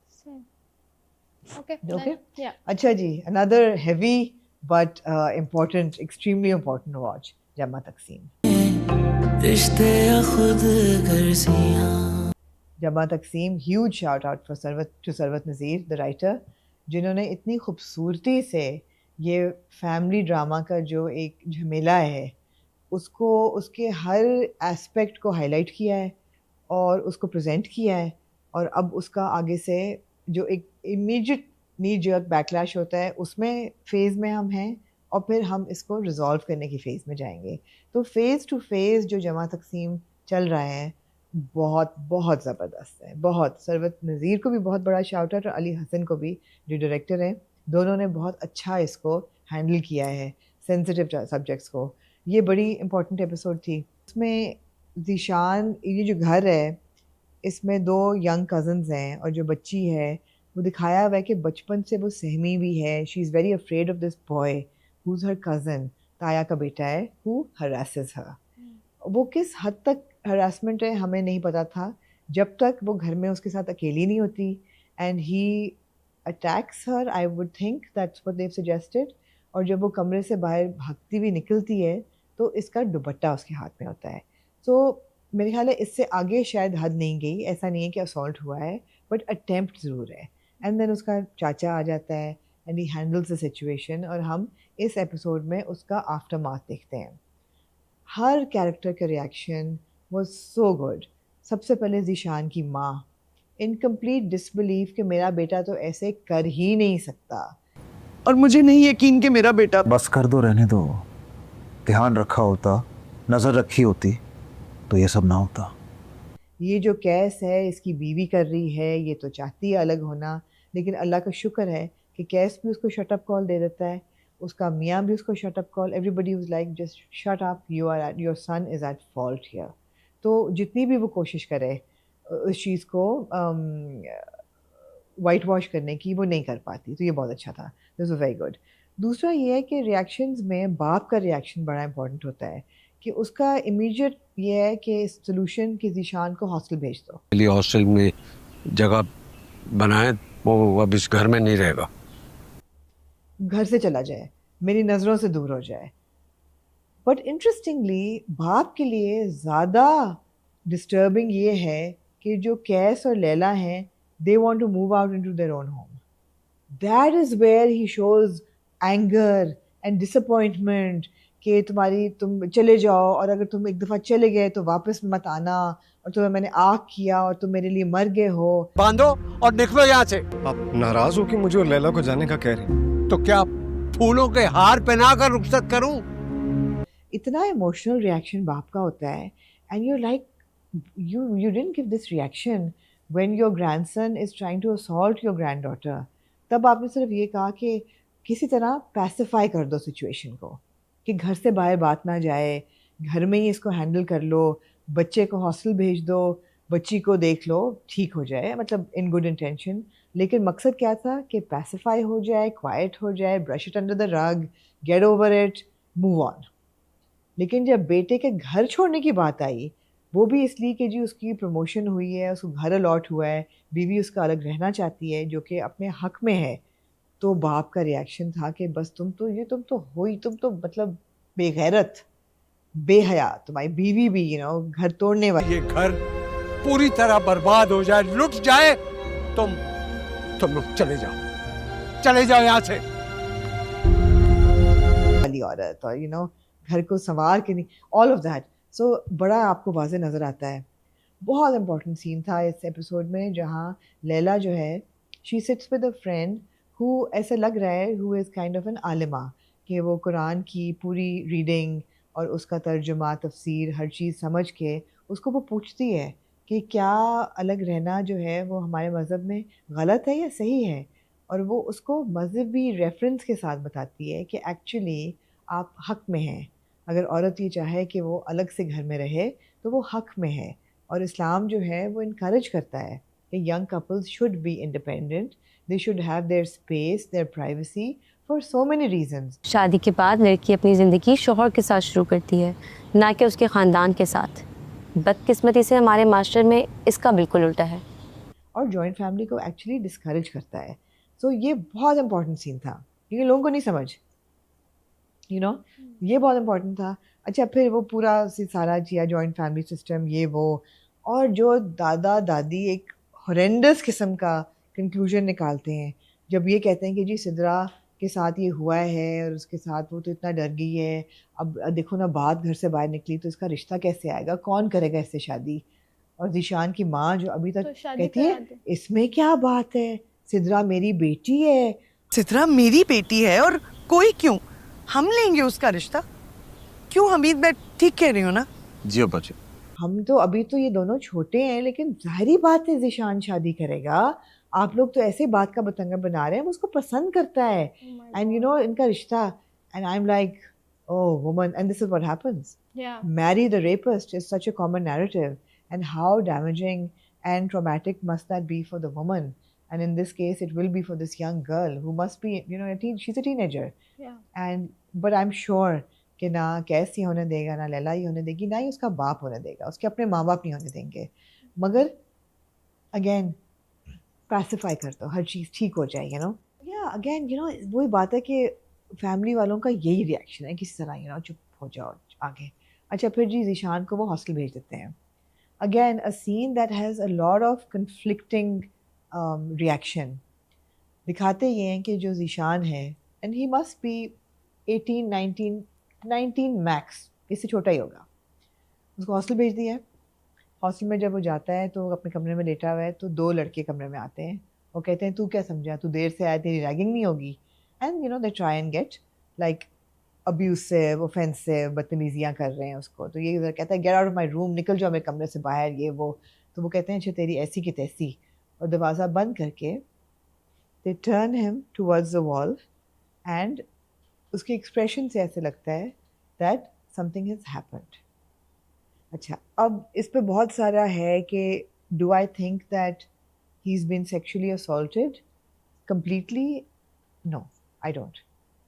okay. Okay. Yeah. अच्छा जी, another heavy but important, extremely important watch, जमा तकसीम. जमा तकसीम, huge shout out for Sarwat Nazir, the writer, जिन्होंने इतनी खूबसूरती से ये फैमिली ड्रामा का जो एक झमेला है उसको, उसके हर एस्पेक्ट को हाईलाइट किया है. और उसको प्रेजेंट किया है, और अब उसका आगे से जो एक इमीडिएट नी जर्क बैकलैश होता है उसमें फेज़ में हम हैं, और फिर हम इसको रिजॉल्व करने की फ़ेज़ में जाएंगे। तो फ़ेज़ टू फ़ेज़ जो जमा तकसीम चल रहा है बहुत बहुत ज़बरदस्त है, बहुत। सरवत नज़ीर को भी बहुत बड़ा शाउट आउट, और अली हसन को भी जो डायरेक्टर हैं, दोनों ने बहुत अच्छा इसको हैंडल किया है, सेंसिटिव सब्जेक्ट्स को। ये बड़ी इंपॉर्टेंट एपिसोड थी। इसमें ज़ीशान, ये जो घर है इसमें 2 यंग कज़न्स हैं, और जो बच्ची है वो दिखाया हुआ है कि बचपन से वो सहमी भी है। She is very afraid of this boy who is her cousin, ताया का बेटा है, हु हरासेस हर। वो किस हद तक हरासमेंट है हमें नहीं पता था जब तक वो घर में उसके साथ अकेली नहीं होती, and he attacks her, I would think that's what they have suggested. और जब वो कमरे से बाहर भागती हुई निकलती है तो इसका दुपट्टा उसके हाथ में होता है। सो मेरे ख्याल है इससे आगे शायद हद नहीं गई, ऐसा नहीं है कि असॉल्ट हुआ है, बट अटेम्प्ट ज़रूर है। एंड देन उसका चाचा आ जाता है and he handles the situation, और हम इस एपिसोड में उसका आफ्टर मार्थ देखते हैं। हर कैरेक्टर का रिएक्शन वाज सो गुड। सबसे पहले ज़ीशान की माँ इन कंप्लीट डिसबिलीफ कि मेरा बेटा तो ऐसे कर ही नहीं सकता, और मुझे नहीं यकीन कि मेरा बेटा। बस कर दो, रहने दो। ध्यान रखा होता, नजर रखी होती तो ये सब ना होता। ये जो कैस है इसकी बीवी कर रही है, ये तो चाहती है अलग होना, लेकिन अल्लाह का शुक्र है कि कैस भी उसको शट अप कॉल दे देता है, उसका मियाँ भी उसको shut up call. Everybody was like just shut up, your son is at fault here. तो जितनी भी वो कोशिश करे उस चीज़ को वाइट वॉश करने की, वो नहीं कर पाती। तो ये बहुत अच्छा था, दिस वाज वेरी गुड। दूसरा ये है कि रिएक्शंस में बाप का रिएक्शन बड़ा इंपॉर्टेंट होता है, कि उसका इमीडिएट ये है कि सोल्यूशन कि ज़ीशान को हॉस्टल भेज दो। लिए हॉस्टल में जगह बनाए, वो अब इस घर में नहीं रहेगा, घर से चला जाए, मेरी नज़रों से दूर हो जाए। बट इंटरेस्टिंगली बाप के लिए ज़्यादा डिस्टर्बिंग ये है कि जो कैस और लैला हैं, they want to move out into their own home. That is where he shows anger and disappointment कि तुम चले जाओ, और अगर तुम एक दफ़ा चले गए तो वापस मत आना, और तुम्हें मैंने आग किया और तुम मेरे लिए मर गए हो। बांधो और निकलो यहाँ से। आप नाराज हो कि मुझे और लैला को जाने का कह रही हैं? तो क्या फूलों के हार पहना कर रुखसत करूं? इतना इमोशनल रिएक्शन बाप का होता है, and you like you didn't give this reaction when your grandson is trying to assault your granddaughter. तब आपने सिर्फ ये कहा कि किसी तरह पैसिफाई कर दो सिचुएशन को, कि घर से बाहर बात ना जाए, घर में ही इसको हैंडल कर लो, बच्चे को हॉस्टल भेज दो, बच्ची को देख लो, ठीक हो जाए, मतलब इन गुड इंटेंशन। लेकिन मकसद क्या था कि पैसिफाई हो जाए, क्वाइट हो जाए, brush it under the rug, get over it, move on. लेकिन जब बेटे के घर छोड़ने की बात आई, वो भी इसलिए कि जी उसकी प्रमोशन हुई है, उसको घर अलॉट हुआ है, बीवी उसका अलग रहना चाहती है, जो कि अपने हक में है, तो बाप का रिएक्शन था कि बस तुम तो मतलब बेगैरत, बेहया, तुम्हारी बीवी भी घर तोड़ने वाली। ये घर पूरी तरह बर्बाद हो जाए, लुट जाए, तुम लोग चले जाओ यहाँ से। वाली औरत, और घर को संवार के नहीं, ऑल ऑफ दैट। सो बड़ा आपको वाज़े नज़र आता है। बहुत इंपॉर्टेंट सीन था इस एपिसोड में, जहाँ लैला जो है, she sits with a friend who, ऐसा लग रहा है, who is kind of an आलिमा, कि वो कुरान की पूरी रीडिंग और उसका तर्जुमा, तफसीर, हर चीज़ समझ के उसको वो पूछती है कि क्या अलग रहना जो है वो हमारे मज़हब में गलत है या सही है, और वो उसको मज़हबी रेफरेंस के साथ बताती है कि एक्चुअली आप हक़ में हैं। अगर औरत ये चाहे कि वो अलग से घर में रहे तो वो हक़ में है, और इस्लाम जो है वो इनकरेज करता है कि young couples should be independent, they should have their space, their privacy, for so many reasons. शादी के बाद लड़की अपनी ज़िंदगी शौहर के साथ शुरू करती है, ना कि उसके ख़ानदान के साथ। बदकिस्मती से हमारे मास्टर में इसका बिल्कुल उल्टा है, और जॉइंट फैमिली को एक्चुअली डिस्करेज करता है। सो ये बहुत इंपॉर्टेंट सीन था, क्योंकि लोगों को नहीं समझ, ये बहुत इंपॉर्टेंट था। अच्छा, फिर वो पूरा सारा किया जॉइंट फैमिली सिस्टम, ये वो, और जो दादा दादी एक हॉरेंडस किस्म का कंक्लूजन निकालते हैं जब ये कहते हैं कि जी सिद्रा के साथ ये हुआ है और उसके साथ वो तो इतना डर गई है, अब देखो ना बात घर से बाहर निकली तो इसका रिश्ता कैसे आएगा, कौन करेगा इससे शादी। और ज़ीशान की माँ जो अभी तक तो शादी कहती है करा दो। इसमें क्या बात है, सिद्रा मेरी बेटी है। सिद्रा मेरी बेटी है और कोई क्यों, हम लेंगे उसका रिश्ता। क्यों हमीद, मैं ठीक कह रही हूँ ना? जी अब्बा जी। हम तो अभी तो ये दोनों छोटे हैं, लेकिन जाहिर बात है ज़ीशान शादी करेगा। आप लोग तो ऐसे बात का बतंगा बना रहे हैं, वो उसको पसंद करता है एंड यू नो इनका रिश्ता। And I am like oh woman, and this is what happens. Yeah. Marry the rapist is such a common narrative, and how damaging and traumatic must that be for the woman? And in this case it will be for this young girl who must be, you know, she's a teenager. Yeah. And but I'm sure कि ना कैस ही होने देगा, ना लैला ही होने देगी, ना ही उसका बाप होने देगा, उसके अपने माँ बाप नहीं होने देंगे। मगर अगेन पैसिफाई कर दो, हर चीज़ ठीक हो जाए, यू नो। या अगेन यू नो वही बात है कि फैमिली वालों का यही रिएक्शन है, किसी तरह यू नो चुप हो जाओ आगे। अच्छा फिर जी ज़ीशान को वो हॉस्टल भेज देते हैं। Again a seen that has a lot of conflicting reaction. दिखाते ये हैं कि जो ज़ीशान है and he must be 18, 19 max, इससे छोटा ही होगा। उसको हॉस्टल भेज दिया है। हॉस्टल में जब वो जाता है तो अपने कमरे में लेटा हुआ है, तो 2 लड़के कमरे में आते हैं। वो कहते हैं तू क्या समझा, तू देर से आया, तेरी रैगिंग नहीं होगी। And you know they try and get like abusive, offensive, बदतमीजियाँ कर रहे हैं उसको। तो ये इधर कहता है get out of my room, निकल जाओ मेरे कमरे से बाहर, ये वो। तो वो कहते हैं अच्छा तेरी ऐसी की तैसी, और दरवाज़ा बंद करके they turn him towards the wall and उसके एक्सप्रेशन से ऐसे लगता है दैट समथिंग हैज़ हैपेंड। अच्छा अब इस पे बहुत सारा है कि do I think that he is been sexually assaulted completely? No I don't.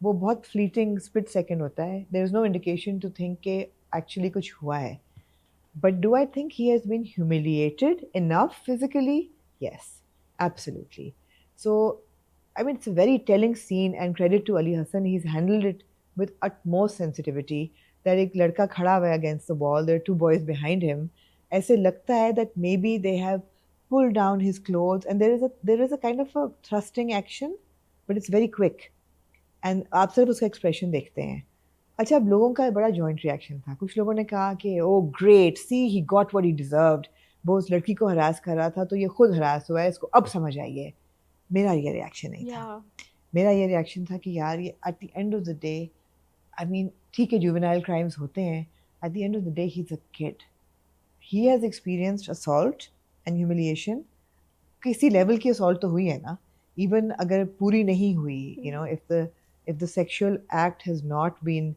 वो बहुत फ्लीटिंग स्प्लिट सेकेंड होता है, there is no indication to think कि एक्चुअली कुछ हुआ है। But do I think he has been humiliated enough physically? Yes absolutely. So I mean, it's a very telling scene and credit to Ali Hassan. He's handled it with utmost sensitivity. That एक लड़का खड़ा हुआ है against the wall. There are 2 boys behind him. ऐसे लगता है that maybe they have pulled down his clothes and there is a kind of a thrusting action, but it's very quick. And आप सिर्फ उसका expression देखते हैं। अच्छा अब लोगों का बड़ा joint reaction था। कुछ लोगों ने कहा कि oh great, see he got what he deserved. वो उस लड़की को हरास कर रहा था तो ये खुद हरास हुआ है, इसको अब समझ आई है। मेरा ये रिएक्शन नहीं था। मेरा ये रिएक्शन था कि यार ये at the end of the day, I mean ठीक है जुवेनाइल क्राइम्स होते हैं, at the end of the day he is a kid, he has experienced assault and humiliation. किसी लेवल की असॉल्ट तो हुई है ना, इवन अगर पूरी नहीं हुई, you know if the sexual act has not been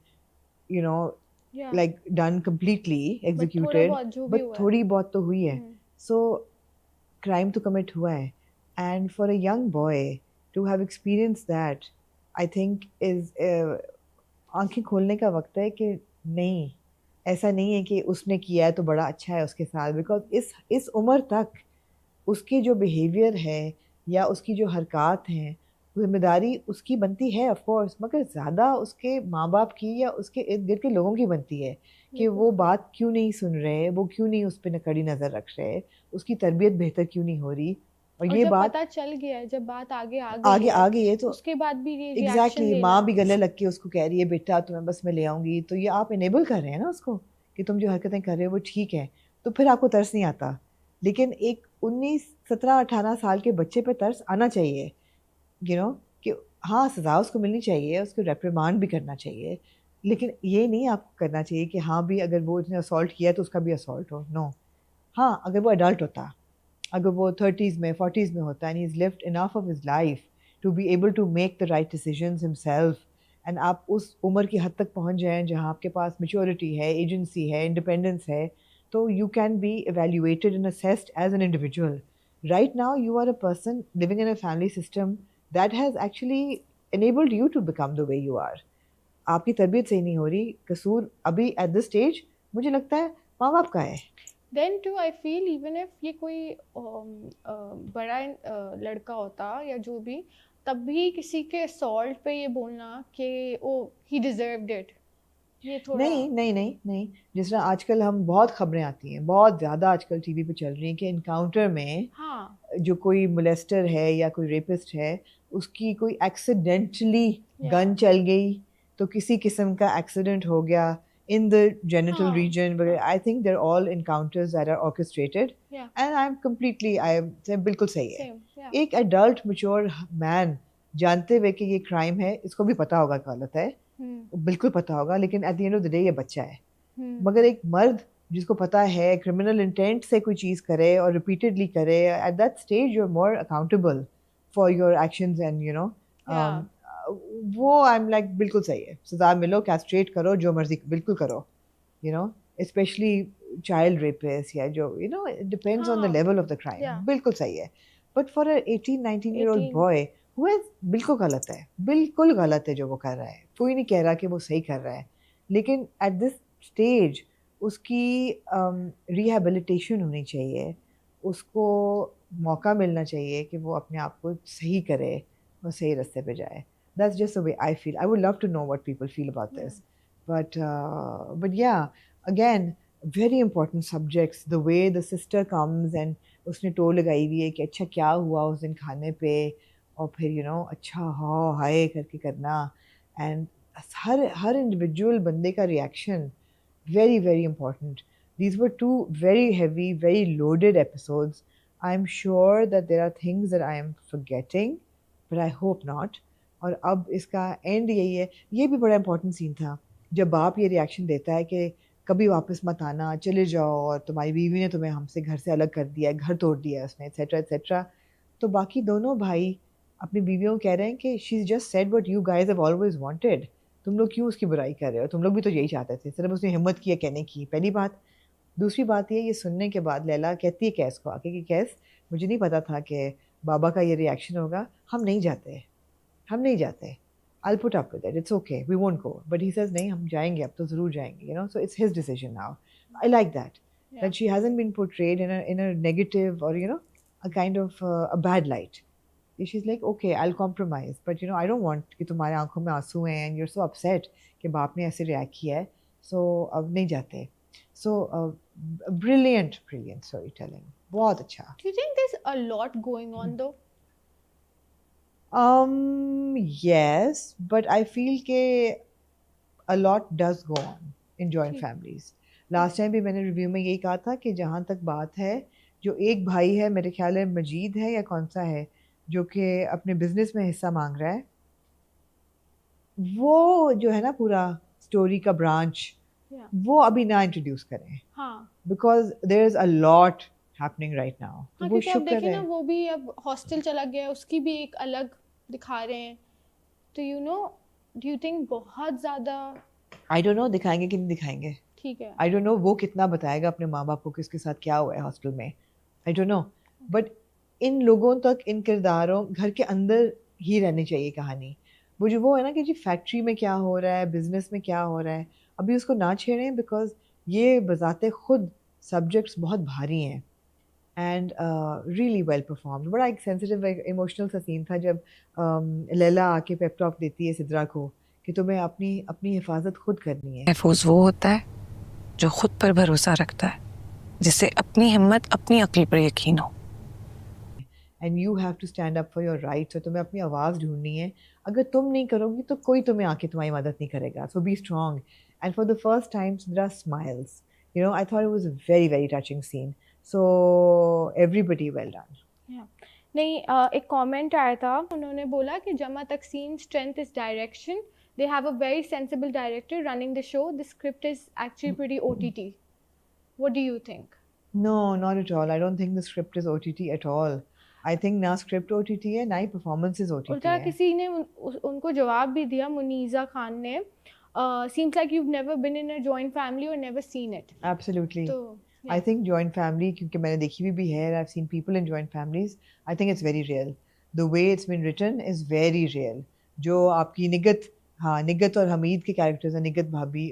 you know like done completely executed, but थोड़ी बहुत तो हुई है। सो क्राइम तो कमिट हुआ है। And for a young boy to have experienced that, I think is आंखें खोलने का वक्त है कि नहीं, ऐसा नहीं है कि उसने किया है तो बड़ा अच्छा है उसके साथ। बिकॉज इस उम्र तक उसके जो बिहेवियर है या उसकी जो हरकत हैं, जिम्मेदारी उसकी बनती है ऑफ कोर्स, मगर ज़्यादा उसके माँ बाप की या उसके इर्द गिर्द के लोगों की बनती है कि वो बात क्यों नहीं सुन रहे, वो क्यों नहीं उस पर कड़ी नज़र रख रहे, उसकी तरबियत बेहतर क्यों नहीं हो रही। और ये जब बात पता चल गया है, जब बात आगे आ गई है तो उसके बाद भी ये एग्जैक्टली माँ भी गले लग के उसको कह रही है बेटा तुम्हें बस मैं ले आऊँगी, तो ये आप इनेबल कर रहे हैं ना उसको कि तुम जो हरकतें कर रहे हो वो ठीक है, तो फिर आपको तरस नहीं आता। लेकिन एक 19, 17, 18 साल के बच्चे पे तरस आना चाहिए, यू नो, कि हाँ सज़ा उसको मिलनी चाहिए, उसको रेप्रिमांड भी करना चाहिए, लेकिन ये नहीं आपको करना चाहिए कि हाँ भी अगर वो उसने असॉल्ट किया तो उसका भी असॉल्ट हो। नो, हाँ अगर वो एडल्ट होता, अगर वो 30s में 40s में होता and he is lived enough of his life to be able to make the right decisions himself, and आप उस उम्र की हद तक पहुंच जाएं जहां आपके पास मैच्योरिटी है, एजेंसी है, इंडिपेंडेंस है, तो you can be evaluated and assessed as an individual. Right now you are a person living in a family system that has actually enabled you to become the way you are. आपकी तरबियत सही नहीं हो रही, कसूर अभी at this stage मुझे लगता है माँ बाप का है। Then too I feel even if ये कोई बड़ा लड़का होता या जो भी, तब भी किसी के असॉल्ट पे ये बोलना कि ओ he deserved it, ये थोड़ा नहीं, जिस तरह आजकल हम बहुत खबरें आती हैं, बहुत ज़्यादा आजकल टीवी पे चल रही हैं कि इनकाउंटर में जो कोई मोलेस्टर है या कोई रेपिस्ट है उसकी कोई एक्सीडेंटली गन चल गई, तो किसी किस्म का एक्सीडेंट हो गया in the genital हाँ. region, but I think they're all encounters that are orchestrated. Yeah. And I am बिल्कुल सही है. Same. Yeah. एक adult mature man जानते हुए कि ये crime है, इसको भी पता होगा कि गलत है, बिल्कुल पता होगा, लेकिन at the end of the day ये बच्चा है. मगर एक मर्द जिसको पता है criminal intent से कोई चीज़ करे और repeatedly करे, at that stage you're more accountable for your actions and you know. Yeah. वो I'm like बिल्कुल सही है. सजा मिलो, castrate करो, जो मर्जी बिल्कुल करो. You know, especially child rapists या जो you know, it depends on the हाँ. level of the crime. Yeah. बिल्कुल सही है. But for an 18-19-year-old 18. boy who is बिल्कुल गलत है. बिल्कुल गलत है जो वो कर रहा है. कोई नहीं कह रहा कि वो सही कर रहा है. लेकिन at this stage उसकी rehabilitation होनी चाहिए. उसको मौका मिलना चाहिए कि वो अपने आप को सही करे और सही रास्ते पे जाए. That's just the way I feel. I would love to know what people feel about this. But yeah, again, very important subjects. The way the sister comes and उसने टोल लगाई हुई है कि अच्छा क्या हुआ उस दिन खाने पे और फिर you know अच्छा हाँ हाय करके करना and हर individual बंदे का reaction very very important. These were two very heavy, very loaded episodes. I'm sure that there are things that I am forgetting, but I hope not. और अब इसका and यही है. ये भी बड़ा इंपॉर्टेंट सीन था जब बाप ये रिएक्शन देता है कि कभी वापस मत आना, चले जाओ, और तुम्हारी बीवी ने तुम्हें हमसे घर से अलग कर दिया है, घर तोड़ दिया है उसने, एट्सेट्रा एट्सेट्रा. तो बाकी दोनों भाई अपनी बीवियों को कह रहे हैं कि she just said what you guys have always wanted. तुम लोग क्यों उसकी बुराई कर रहे हो? तुम लोग भी तो यही चाहते थे. सिर्फ उसने हिम्मत किया कहने की. पहली बात. दूसरी बात ये सुनने के बाद लैला कहती है कैस को आके कि कैस मुझे नहीं पता था कि बाबा का ये रिएक्शन होगा. हम नहीं जाते. I'll put up with it. It's okay. We won't go. But he says, नहीं हम जाएंगे अब तो ज़रूर जाएंगे. You know, so it's his decision now. I like that. Yeah. That she hasn't been portrayed in a negative or you know a kind of a bad light. She's like, okay, I'll compromise. But you know, I don't want कि तुम्हारे आंखों में आंसू हैं and you're so upset कि बाप ने ऐसे react किया है. So अब नहीं जाते. So brilliant storytelling. बहुत अच्छा. Do you think there's a lot going on though? Yes, but I feel कि a lot does go on in joint families. Last time भी मैंने रिव्यू में यही कहा था कि जहाँ तक बात है, जो एक भाई है मेरे ख्याल है मजीद है या कौन सा है जो कि अपने बिजनेस में हिस्सा मांग रहा है, वो जो है ना पूरा स्टोरी का ब्रांच, वो अभी ना इंट्रोड्यूस करें. हाँ. Because there is a lot happening right now. हाँ, क्योंकि अब देखिए ना वो भी अब हॉस्टल चला गया, उसकी भी एक अलग दिखा रहे हैं. तो you know, do you think बहुत ज़्यादा? I don't know दिखाएंगे कि नहीं दिखाएंगे. ठीक है. I don't know वो कितना बताएगा अपने माँ बाप को किसके साथ क्या हुआ है हॉस्टल में. I don't know. But इन लोगों तक इन किरदारों घर के अंदर ही रहनी चाहिए कहानी. वो है ना कि जी फैक्ट्री में क्या हो रहा है, बिजनेस में क्या हो रहा है, अभी उसको ना छेड़ें बिकॉज ये बजाते खुद सब्जेक्ट्स बहुत भारी हैं. And really well performed. बड़ा एक सेंसिटिव इमोशनल सा सीन था जब लैला आके पेप टॉक देती है सिद्रा को कि तुम्हें अपनी हिफाजत खुद करनी है. महफूज वो होता है जो खुद पर भरोसा रखता है, जिसे अपनी हिम्मत अपनी अक्ल पर यकीन हो. And you have to stand up for your rights. और तुम्हें अपनी आवाज़ ढूंढनी है. अगर तुम नहीं करोगी तो कोई तुम्हें आके तुम्हारी मदद नहीं करेगा. So be strong. And for the first time Sidra smiles. You know, I thought it was a very, very touching scene. So everybody well done. Yeah. नहीं, एक comment आया था, उन्होंने बोला कि जमा तकसीम strength is direction. They have a very sensible director running the show. The script is actually pretty OTT. What do you think? No, not at all. I don't think the script is OTT at all. I think ना script OTT है, ना ही performances OTT उल्टा है. किसी ने उनको जवाब भी दिया, मुनीज़ा खान ने. Seems like you've never been in a joint family or never seen it. Absolutely. So, yeah. I think joint family, क्योंकि मैंने देखी भी है, I've seen people in joint families. I think it's very real. The way it's been written is very real. जो आपकी निगत और हमीद के characters हैं, निगत भाभी,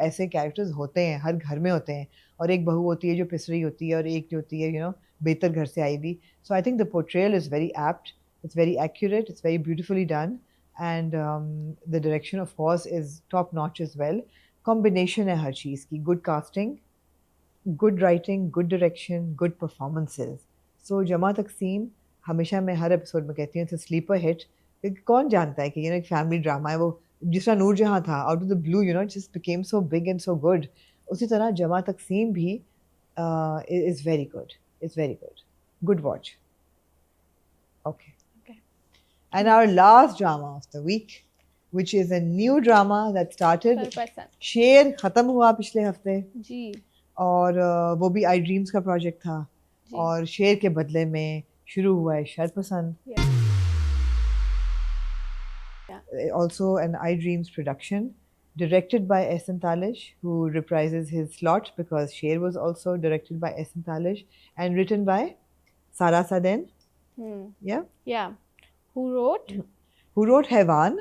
ऐसे कैरेक्टर्स होते हैं, हर घर में होते हैं. और एक बहू होती है जो पिसरी होती है और एक जो होती है, you know, बेहतर घर से आई भी. So I think the portrayal is very apt. It's very accurate. It's very beautifully done. And the direction of course is top notch as well. Combination है हर चीज़ की. Good casting, good writing, good direction, good performances. So जमा तकसीम हमेशा मैं हर episode में कहती हूँ it's a sleeper hit. कौन जानता है कि ये एक फैमिली ड्रामा है, वो जिस तरह नूरजहां था out of the blue you know just became so big and so good, उसी तरह जमा तकसीम भी is very good, is very good watch. Okay. And our last drama of the week, which is a new drama that started. शेर खत्म हुआ पिछले हफ्ते जी, और वो भी आई ड्रीम्स का प्रोजेक्ट था और शेर के बदले में शुरू हुआ है शरपसंद. Also an I Dreams production directed by Ehsan Talish, who reprises his slot because Sher was also directed by Ehsan Talish and written by Sara Saden. Yeah. Who wrote Hewan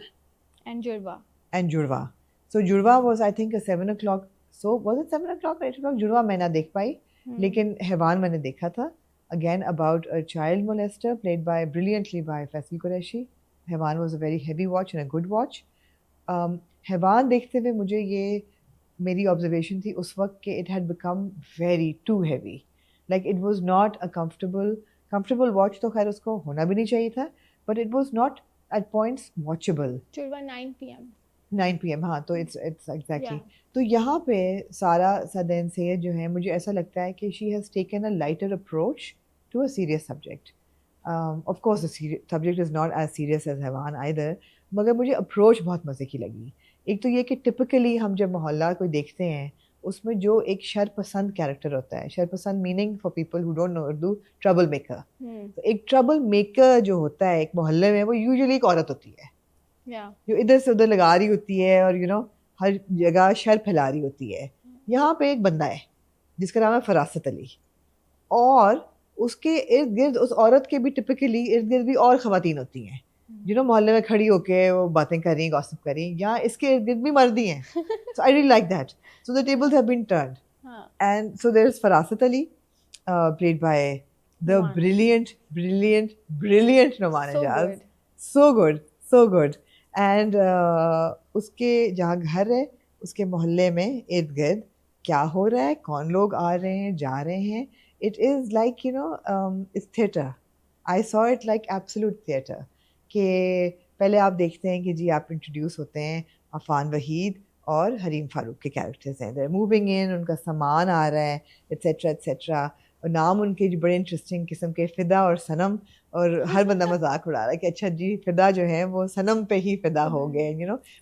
and Jurwa. So Jurwa was I think a 7 o'clock. So was it 7 o'clock or 8 o'clock? Jurwa मैं ना देख पाई, लेकिन Hewan मैंने देखा था. Again about a child molester played brilliantly by Faisal Qureshi. Hewan was a very heavy watch and a good watch. Hewan देखते हुए मुझे ये मेरी observation थी उस वक्त कि it had become very too heavy. Like it was not a comfortable watch, तो खैर उसको होना भी नहीं चाहिए था, but it was not at points watchable. Jurwa 9 p.m. 9 p.m. हाँ, तो it's exactly. तो यहाँ पे सारा सदैन सैयद जो है मुझे ऐसा लगता है कि she has taken a lighter approach to a serious subject. Of course the subject is not as serious as Hewan either, मगर मुझे approach बहुत मज़े की लगी. एक तो ये कि typically हम जब मोहल्ला कोई देखते हैं उसमें जो एक शरपसंद कैरेक्टर होता है, शरपसंद meaning for people who don't know Urdu trouble maker. तो एक ट्रबल मेकर जो होता है एक मोहल्ले में वो यूजुअली एक औरत होती है जो इधर से उधर लगा रही होती है और हर जगह शर फैला रही होती है. यहाँ पे एक बंदा है जिसका नाम है फरासत अली और उसके इर्द गिर्द उस औरत के भी टिपिकली इर्द गिर्द भी और ख़वातीन होती हैं मोहल्ले में खड़ी होके वो बातें कर रही हैं, गॉसिप कर रही हैं. यहाँ इसके इर्द गिर्द भी मर्दी हैं. So I really like that. So the tables have been turned. And so there's Farasat Ali, played by the brilliant Noman Ejaz. So good. And उसके जहाँ घर है उसके मोहल्ले में इर्द गिर्द क्या हो रहा है, कौन लोग आ रहे हैं जा रहे हैं. It is like it's theatre. I saw it like absolute theatre. कि पहले आप देखते हैं कि जी आप इंट्रोड्यूस होते हैं अफान वहीद और हरीम फारूक के कैरेक्टर्स हैं, they're moving in, उनका सामान आ रहा है एट्सेट्रा और नाम उनके जो बड़े इंटरेस्टिंग किस्म के फ़िदा और सनम, और हर बंदा मजाक उड़ा रहा है कि अच्छा जी फ़िदा जो है वो सनम पे ही फ़िदा हो गए.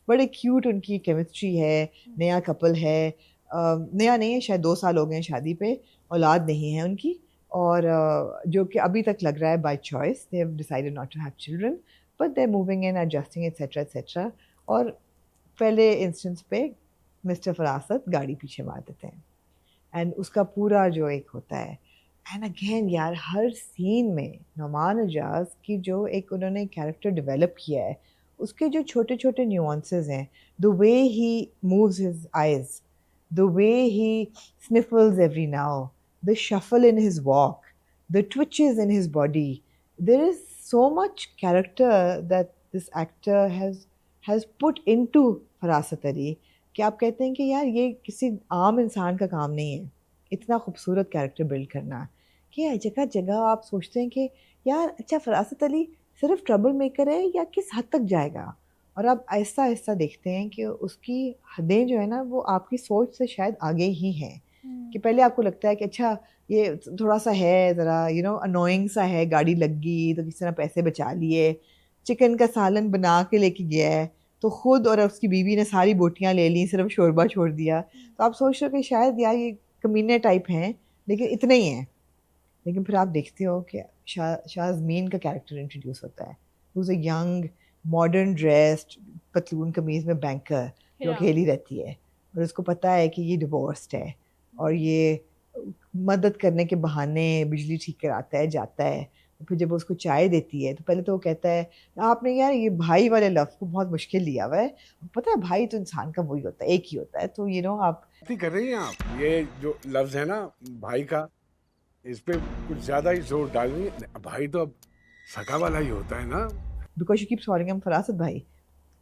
बड़े क्यूट उनकी केमिस्ट्री है, नया कपल है, नया नहीं है शायद 2 साल हो गए हैं शादी पे, औलाद नहीं है उनकी और जो कि अभी तक लग रहा है by choice they have decided not to have children but they are moving in adjusting etcetera. और पहले इंस्टेंस पे मिस्टर फरासत गाड़ी पीछे मार देते हैं एंड उसका पूरा जो एक होता है एंड अगेन यार हर सीन में नोमान एजाज की जो एक उन्होंने कैरेक्टर डेवलप किया है उसके जो छोटे छोटे न्यूआंसेस हैं, the way he moves his eyes, the way he sniffles every now, the shuffle in his walk, the twitches in his body. There is so much character that this actor has put into फरासत Ali कि आप कहते हैं कि यार ये किसी आम इंसान का काम नहीं है इतना खूबसूरत कैरेक्टर बिल्ड करना. कि जगह जगह आप सोचते हैं कि यार अच्छा फरासत अली सिर्फ ट्रबल मेकर है या किस हद तक जाएगा, और आप आहिस्ता आहिस्ता देखते हैं कि उसकी हदें जो है ना वो आपकी सोच से शायद आगे ही हैं. कि पहले आपको लगता है कि अच्छा ये थोड़ा सा है ज़रा अनोइंग सा है, गाड़ी लग गई तो किसी तरह पैसे बचा लिए, चिकन का सालन बना के लेके गया है तो ख़ुद और उसकी बीवी ने सारी बोटियाँ ले ली, सिर्फ शोरबा छोड़ दिया. तो आप सोच रहे हो कि शायद यार ये कमीने टाइप हैं लेकिन इतने ही हैं. लेकिन फिर आप देखते हो कि शाज़मीन का कैरेक्टर इंट्रोड्यूस होता है, who is a young modern dressed पतलून कमीज़ में बैंकर जो अकेली रहती है और उसको पता है कि ये डिवोर्स्ड है और ये मदद करने के बहाने बिजली ठीक कराता है जाता है. फिर जब उसको चाय देती है तो पहले तो वो कहता है आपने यार ये भाई वाले लफ्ज़ को बहुत मुश्किल लिया हुआ है, पता है भाई तो इंसान का वही होता है, एक ही होता है. तो आप कर रही हैं आप, ये जो लफ्ज़ है ना भाई का, इस पे कुछ ज़्यादा ही जोर डाल रही है. भाई तो अब सगा वाला ही होता है ना, because she keeps calling him Farasat भाई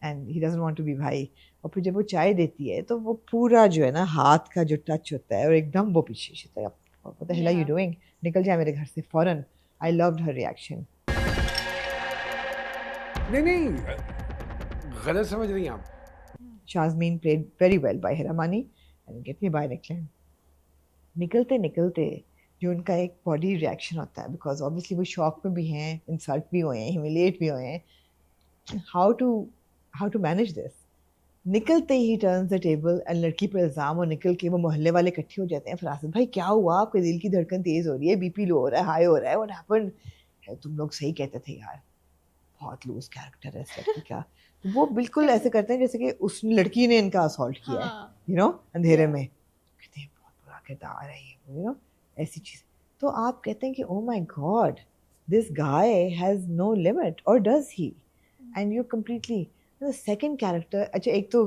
and he doesn't want to be भाई. और फिर जब वो चाय देती है तो वो पूरा जो है ना हाथ का जो टच होता है और एकदम वो पीछे से what the hell are you doing, निकल जाए मेरे घर से फौरन. I loved her reaction. नहीं गलत समझ रही हैं आप. Shazmeen played very well by Hiramani and get me by Nickland. निकलते निकलते जो उनका एक बॉडी रिएक्शन होता है, बिकॉज ऑब्वियसली वो शॉक में भी हैं, इंसल्ट भी हुए हैं, ह्यूमिलिएट भी हुए हैं, हाउ टू मैनेज दिस. निकलते ही टर्न्स द टेबल एंड लड़की पर इल्ज़ाम, और निकल के वो मोहल्ले वाले इकट्ठे हो जाते हैं. फरासत भाई क्या हुआ, आपके दिल की धड़कन तेज़ हो रही है, बीपी लो हो रहा है, हाई हो रहा है, व्हाट हैपेंड? तुम लोग सही कहते थे यार, बहुत लूज कैरेक्टर है इस लड़की का. वो बिल्कुल ऐसे करते हैं जैसे कि उस लड़की ने इनका असॉल्ट किया है, यू नो, अंधेरे में. कहते हैं बहुत बुरा किरदार है ये, यू नो, ऐसी चीज़. तो आप कहते हैं कि oh my god, this guy has no limit, और does he? And you completely the second character, अच्छा एक तो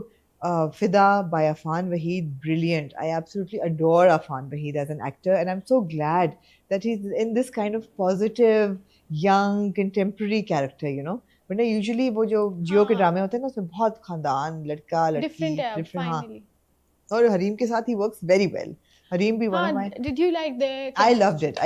Fida by Afan Waheed, brilliant. I absolutely adore Afan Waheed as an actor, and I'm so glad that he's in this kind of positive, young, contemporary character, you know. But usually वो जो जियो के ड्रामे होते हैं ना, उसमें बहुत खानदान, लड़का लड़की, different, हाँ. और हरीम के साथ he works very well. Hareem be one of my. Did you like their? I loved it.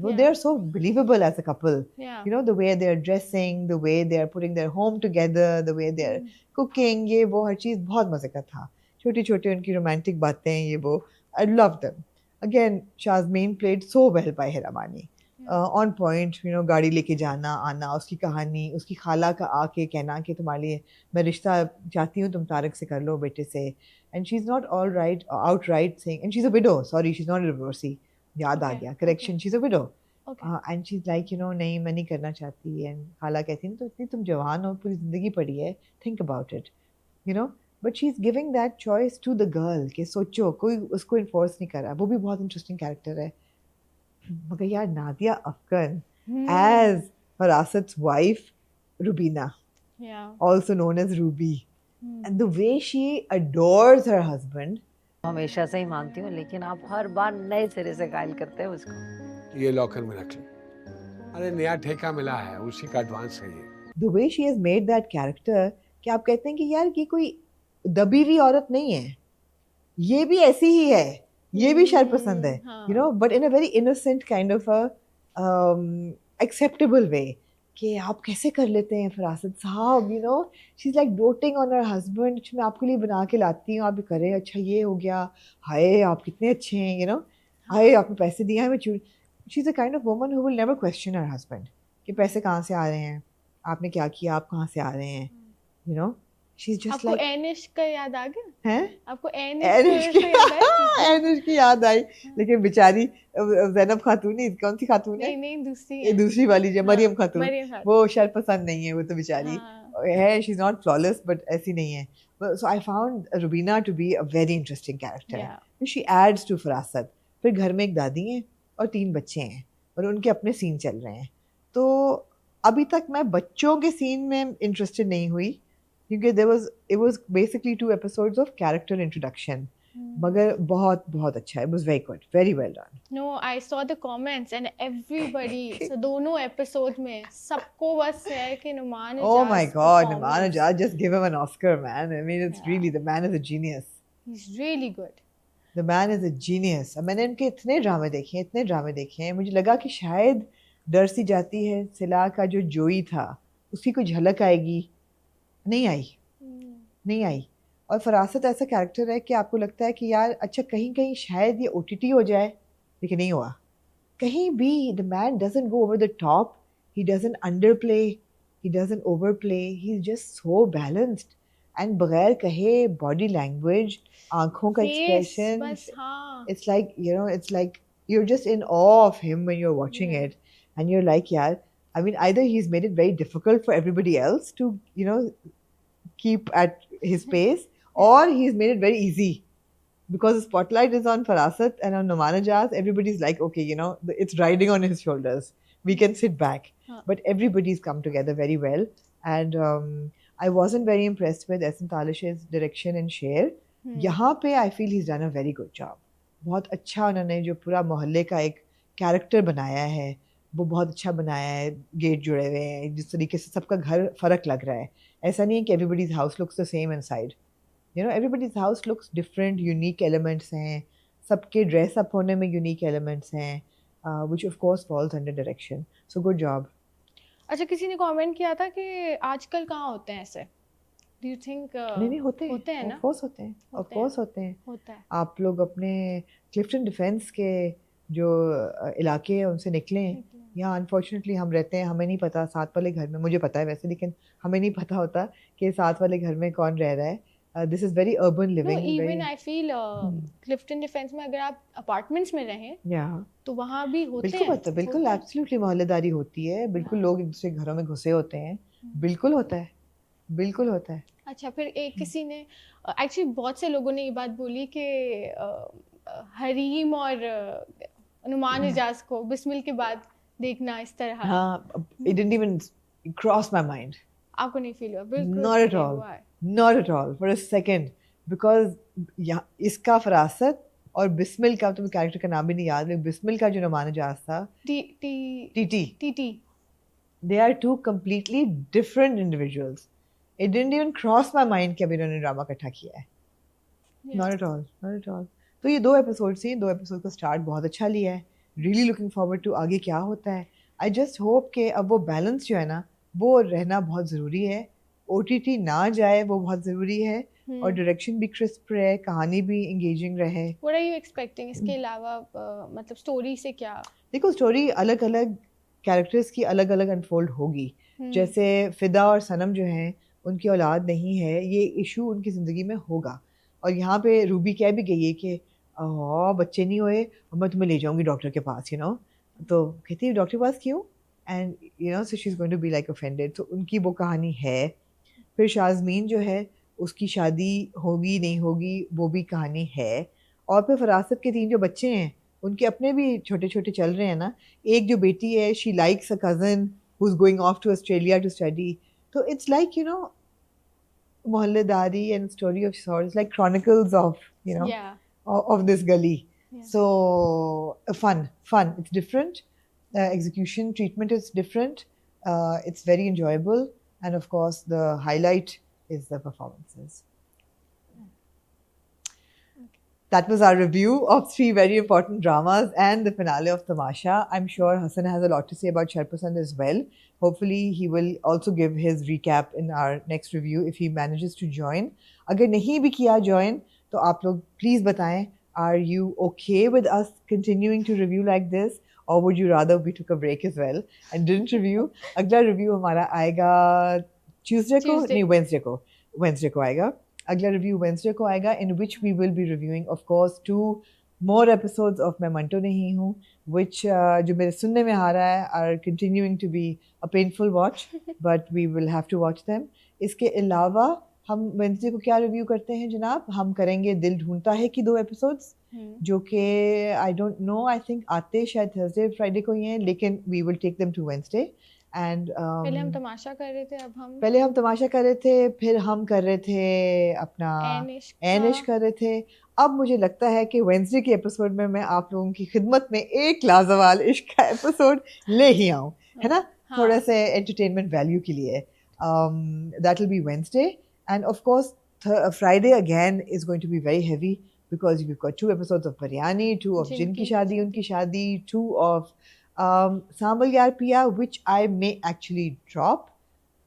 Well, they are so believable as a couple. Yeah. You know, the way they are dressing, the way they are putting their home together, the way they are cooking, ये वो हर चीज़ बहुत मज़े का था. छोटी छोटी उनकी romantic बातें, ये वो. I loved them. Again, Shazmeen played so well by Hiramani. On point, you know, गाड़ी लेके जाना आना, उसकी कहानी, उसकी खाला का आके कहना कि तुम्हारे लिए मैं रिश्ता चाहती हूँ, तुम तारक से कर लो बेटे से. And she's not outright saying, and she's a widow, sorry, she's not a divorcee. याद आ गया, correction, she's a widow. And she's like, you know, नहीं मैं नहीं करना चाहती. And खाला कहती है तो इतनी तुम जवान हो, पूरी ज़िंदगी पड़ी है, think about it, you know. But she's giving that choice to the girl कि सोचो, कोई उसको enforce नहीं कर रहा. वो भी बहुत interesting character है. मगर यार Nadia Afghan as Farasat's wife, Rubina, also known as Ruby. And the way she adores her husband. हमेशा से ही मानती हूँ, लेकिन आप हर बार नए सिरे से घायल करते हैं उसको. ये लॉकर में रख ले, अरे नया ठेका मिला है, उसी का एडवांस है ये. The way she has made that character कि आप कहते हैं कि यार ये कोई दबी हुई औरत नहीं है, ये भी ऐसी ही है, ये भी शर्पसंद है, you know, but in a very innocent kind of a acceptable way. कि आप कैसे कर लेते हैं फरासत साहब, you know, she is like doting on her husband, मैं आपके लिए बना के लाती हूँ, आप भी करें, अच्छा ये हो गया, हाय आप कितने अच्छे हैं, यू नो, हाय आपने पैसे दिए हैं, मैं she is a kind of woman who will never question her husband कि पैसे कहाँ से आ रहे हैं, आपने क्या किया, आप कहाँ से आ रहे हैं, you know. She is just like. आपको एनिश का याद आ गया? हैं? आपको एनिश की याद आई, लेकिन बेचारी ज़ैनब खातून नहीं, कौन सी खातून है? नहीं दूसरी वाली जो मरियम खातून, वो शर्पसंद नहीं है, वो तो बेचारी है, she is not flawless but ऐसी नहीं है. So I found Rubina to be a very interesting character. She adds to फरासत. फिर घर में एक दादी हैं और 3 बच्चे हैं और उनके अपने सीन चल रहे हैं. तो अभी तक मैं बच्चों के सीन में इंटरेस्टेड नहीं हुई क्योंकि it was basically 2 episodes of character introduction. मगर बहुत बहुत अच्छा है. It was very good, very well done. No, I saw the comments and everybody, so दोनों episodes में सबको बस है कि Numan Ijaz. Oh my God, Numan Ijaz, just give him an Oscar, man. I mean, it's really, the man is a genius. He's really good. The man is a genius. मैंने इनके इतने ड्रामे देखे हैं, मुझे लगा कि शायद डर सी जाती है सिला का जो जोई था उसकी कोई झलक आएगी, नहीं आई. और फरासत ऐसा कैरेक्टर है कि आपको लगता है कि यार अच्छा कहीं शायद ये OTT हो जाए, लेकिन नहीं हुआ कहीं भी. The man doesn't go over the top, he doesn't underplay, he doesn't overplay, he is just so balanced and बगैर कहे बॉडी लैंग्वेज, आंखों का expression, it's like you know, it's like you're just in awe of him when you're watching it, and you're like, yeah, I mean, either he's made it very difficult for everybody else to, you know, keep at his pace, or he's made it very easy because the spotlight is on Farasat and on Numan Ijaz. Everybody's like, okay, you know, it's riding on his shoulders, we can sit back. But everybody's come together very well, and I wasn't very impressed with Ehsan Talish's direction in Sher. यहाँ पे I feel he's done a very good job. बहुत अच्छा उन्होंने जो पूरा मोहल्ले का एक कैरेक्टर बनाया है वो बहुत अच्छा बनाया है. गेट जुड़े हुए हैं, जिस तरीके से सबका घर फ़र्क लग रहा है. ऐसा नहीं है कि everybody's house looks the same inside, you know, everybody's house looks different, unique elements हैं, सबके ड्रेस अप होने में यूनिक एलिमेंट्स हैं, which of course falls under direction. So good job. अच्छा, किसी ने कमेंट किया था कि आजकल कहाँ होते हैं ऐसे Do you think नहीं होते हैं ना? ऑफ कोर्स होते हैं, ऑफ कोर्स होते हैं। होता है। आप लोग अपने क्लिफ्टन डिफेंस के जो इलाके हैं उनसे निकलें, यहाँ अनफॉर्चुनेटली हम रहते हैं, हमें नहीं पता साथ वाले घर में, मुझे पता है वैसे, लेकिन हमें नहीं पता होता कि साथ वाले घर में कौन रह रहा है। This is very urban No, living. even I feel Clifton defence में अगर आप अपार्टमेंट्स में रहें या तो वहाँ भी होते बिल्कुल हैं। होता है, बिल्कुल एब्सोल्युटली मोहल्लेदारी होती है, बिल्कुल लोग एक दूसरे के घरों में घुसे होते हैं, बिल्कुल होता है, बिल्कुल होता है। अच्छा, फिर एक किसी ने एक्चुअली बहुत से लोगों ने ये बात बोली कि हरीम और नुमान इजाज को बिस्मिल के बाद देखना इस तरह। हाँ, it didn't even cross my mind. आपको नहीं फील हुआ? बिल्कुल Not at नहीं all. हुआ है। Not at all for a second, because यहाँ इसका फरासत और बिस्मिल का, तुम्हें कैरेक्टर का नाम भी नहीं याद, लेकिन बिस्मिल का जो नुमान इजाज था, TT, TT, they are two completely different individuals. It didn't even cross my mind कि अभी इन्होंने ड्रामा इकट्ठा किया है। Not at all, not at all. तो ये 2 एपिसोड से, 2 एपिसोड का स्टार्ट बहुत अच्छा लिया है। रियली लुकिंग फॉरवर्ड टू आगे क्या होता है। आई जस्ट होप कि अब वो बैलेंस जो है ना, वो रहना बहुत ज़रूरी है। OTT ना जाए वो बहुत ज़रूरी है, और डायरेक्शन भी क्रिस्प रहे, कहानी भी इंगेजिंग रहे। What are you expecting? इसके अलावा मतलब स्टोरी से क्या? देखो, स्टोरी अलग अलग कैरेक्टर्स की अलग अलग अनफोल्ड होगी। जैसे फिदा और सनम जो हैं, उनकी औलाद नहीं है, ये इशू उनकी ज़िंदगी में होगा। और यहाँ पे रूबी कह भी गई है कि बच्चे नहीं हुए और मैं तुम्हें ले जाऊँगी डॉक्टर के पास, यू नो। तो कहती है डॉक्टर के पास क्यों? And you know, so she is going to be like offended. तो उनकी वो कहानी है। फिर शाज़मीन जो है, उसकी शादी होगी नहीं होगी, वो भी कहानी है। और फिर फरासत के 3 जो बच्चे हैं, उनके अपने भी छोटे छोटे चल रहे हैं ना। एक जो बेटी है, she likes a cousin who is going off to Australia to study. तो it's like, you know, mohalladari and story of sorts, like chronicles of, you know, of this gully. So fun, it's different, execution treatment is different, it's very enjoyable, and of course the highlight is the performances. That was our review of 3 very important dramas and the finale of Tamasha. I'm sure Hassan has a lot to say about Sharpasand as well. Hopefully he will also give his recap in our next review if he manages to join. अगर नहीं भी किया join, तो आप लोग please बताएं, are you okay with us continuing to review like this, or would you rather we took a break as well and didn't review? अगला review हमारा आएगा Tuesday को, नहीं Wednesday को आएगा। अगला रिव्यू वेंसडे को आएगा, in which we will be reviewing of course 2 more episodes of मैं मंटो नहीं हूँ, which जो मेरे सुनने में आ रहा है are continuing to be a painful watch, but we will have to watch them. इसके अलावा हम वेंसडे को क्या रिव्यू करते हैं जनाब? हम करेंगे दिल ढूंढता है कि 2 एपिसोड्स, जो कि I don't know, I think आते शायद थर्सडे फ्राइडे को ही हैं, लेकिन we will take them to Wednesday. And पहले हम तमाशा कर रहे थे, अब हम पहले हम तमाशा कर रहे थे, फिर हम कर रहे थे अपना एनिश कर रहे थे। अब मुझे लगता है कि वेंसडे के एपिसोड में मैं आप लोगों की खिदमत में एक लाजवाल इश्क का एपिसोड ले ही आऊँ, है ना, थोड़ा से एंटरटेनमेंट वैल्यू के लिए। That will be Wednesday, end of course Friday again is going to be very heavy because we've got 2 episodes of Biryani, 2 of Jinki Shadi Unki Shadi, 2 of Sambal Yaar Piya, which I may actually drop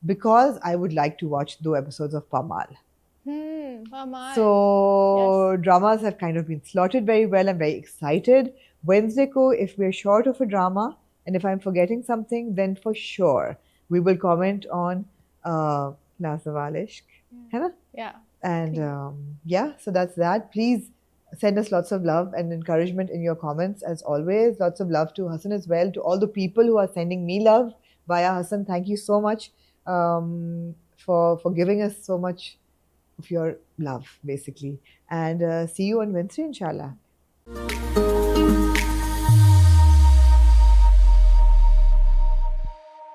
because I would like to watch 2 episodes of Pamal. Pamal. So dramas have kind of been slotted very well. I'm very excited. Wednesday ko, if we're short of a drama and if I'm forgetting something, then for sure we will comment on Lazawal Ishq. Hai na? Yeah. And yeah, so that's that. Please send us lots of love and encouragement in your comments as always. Lots of love to Hassan as well, to all the people who are sending me love via Hassan. Thank you so much for giving us so much of your love, basically. And see you on Wednesday, inshallah.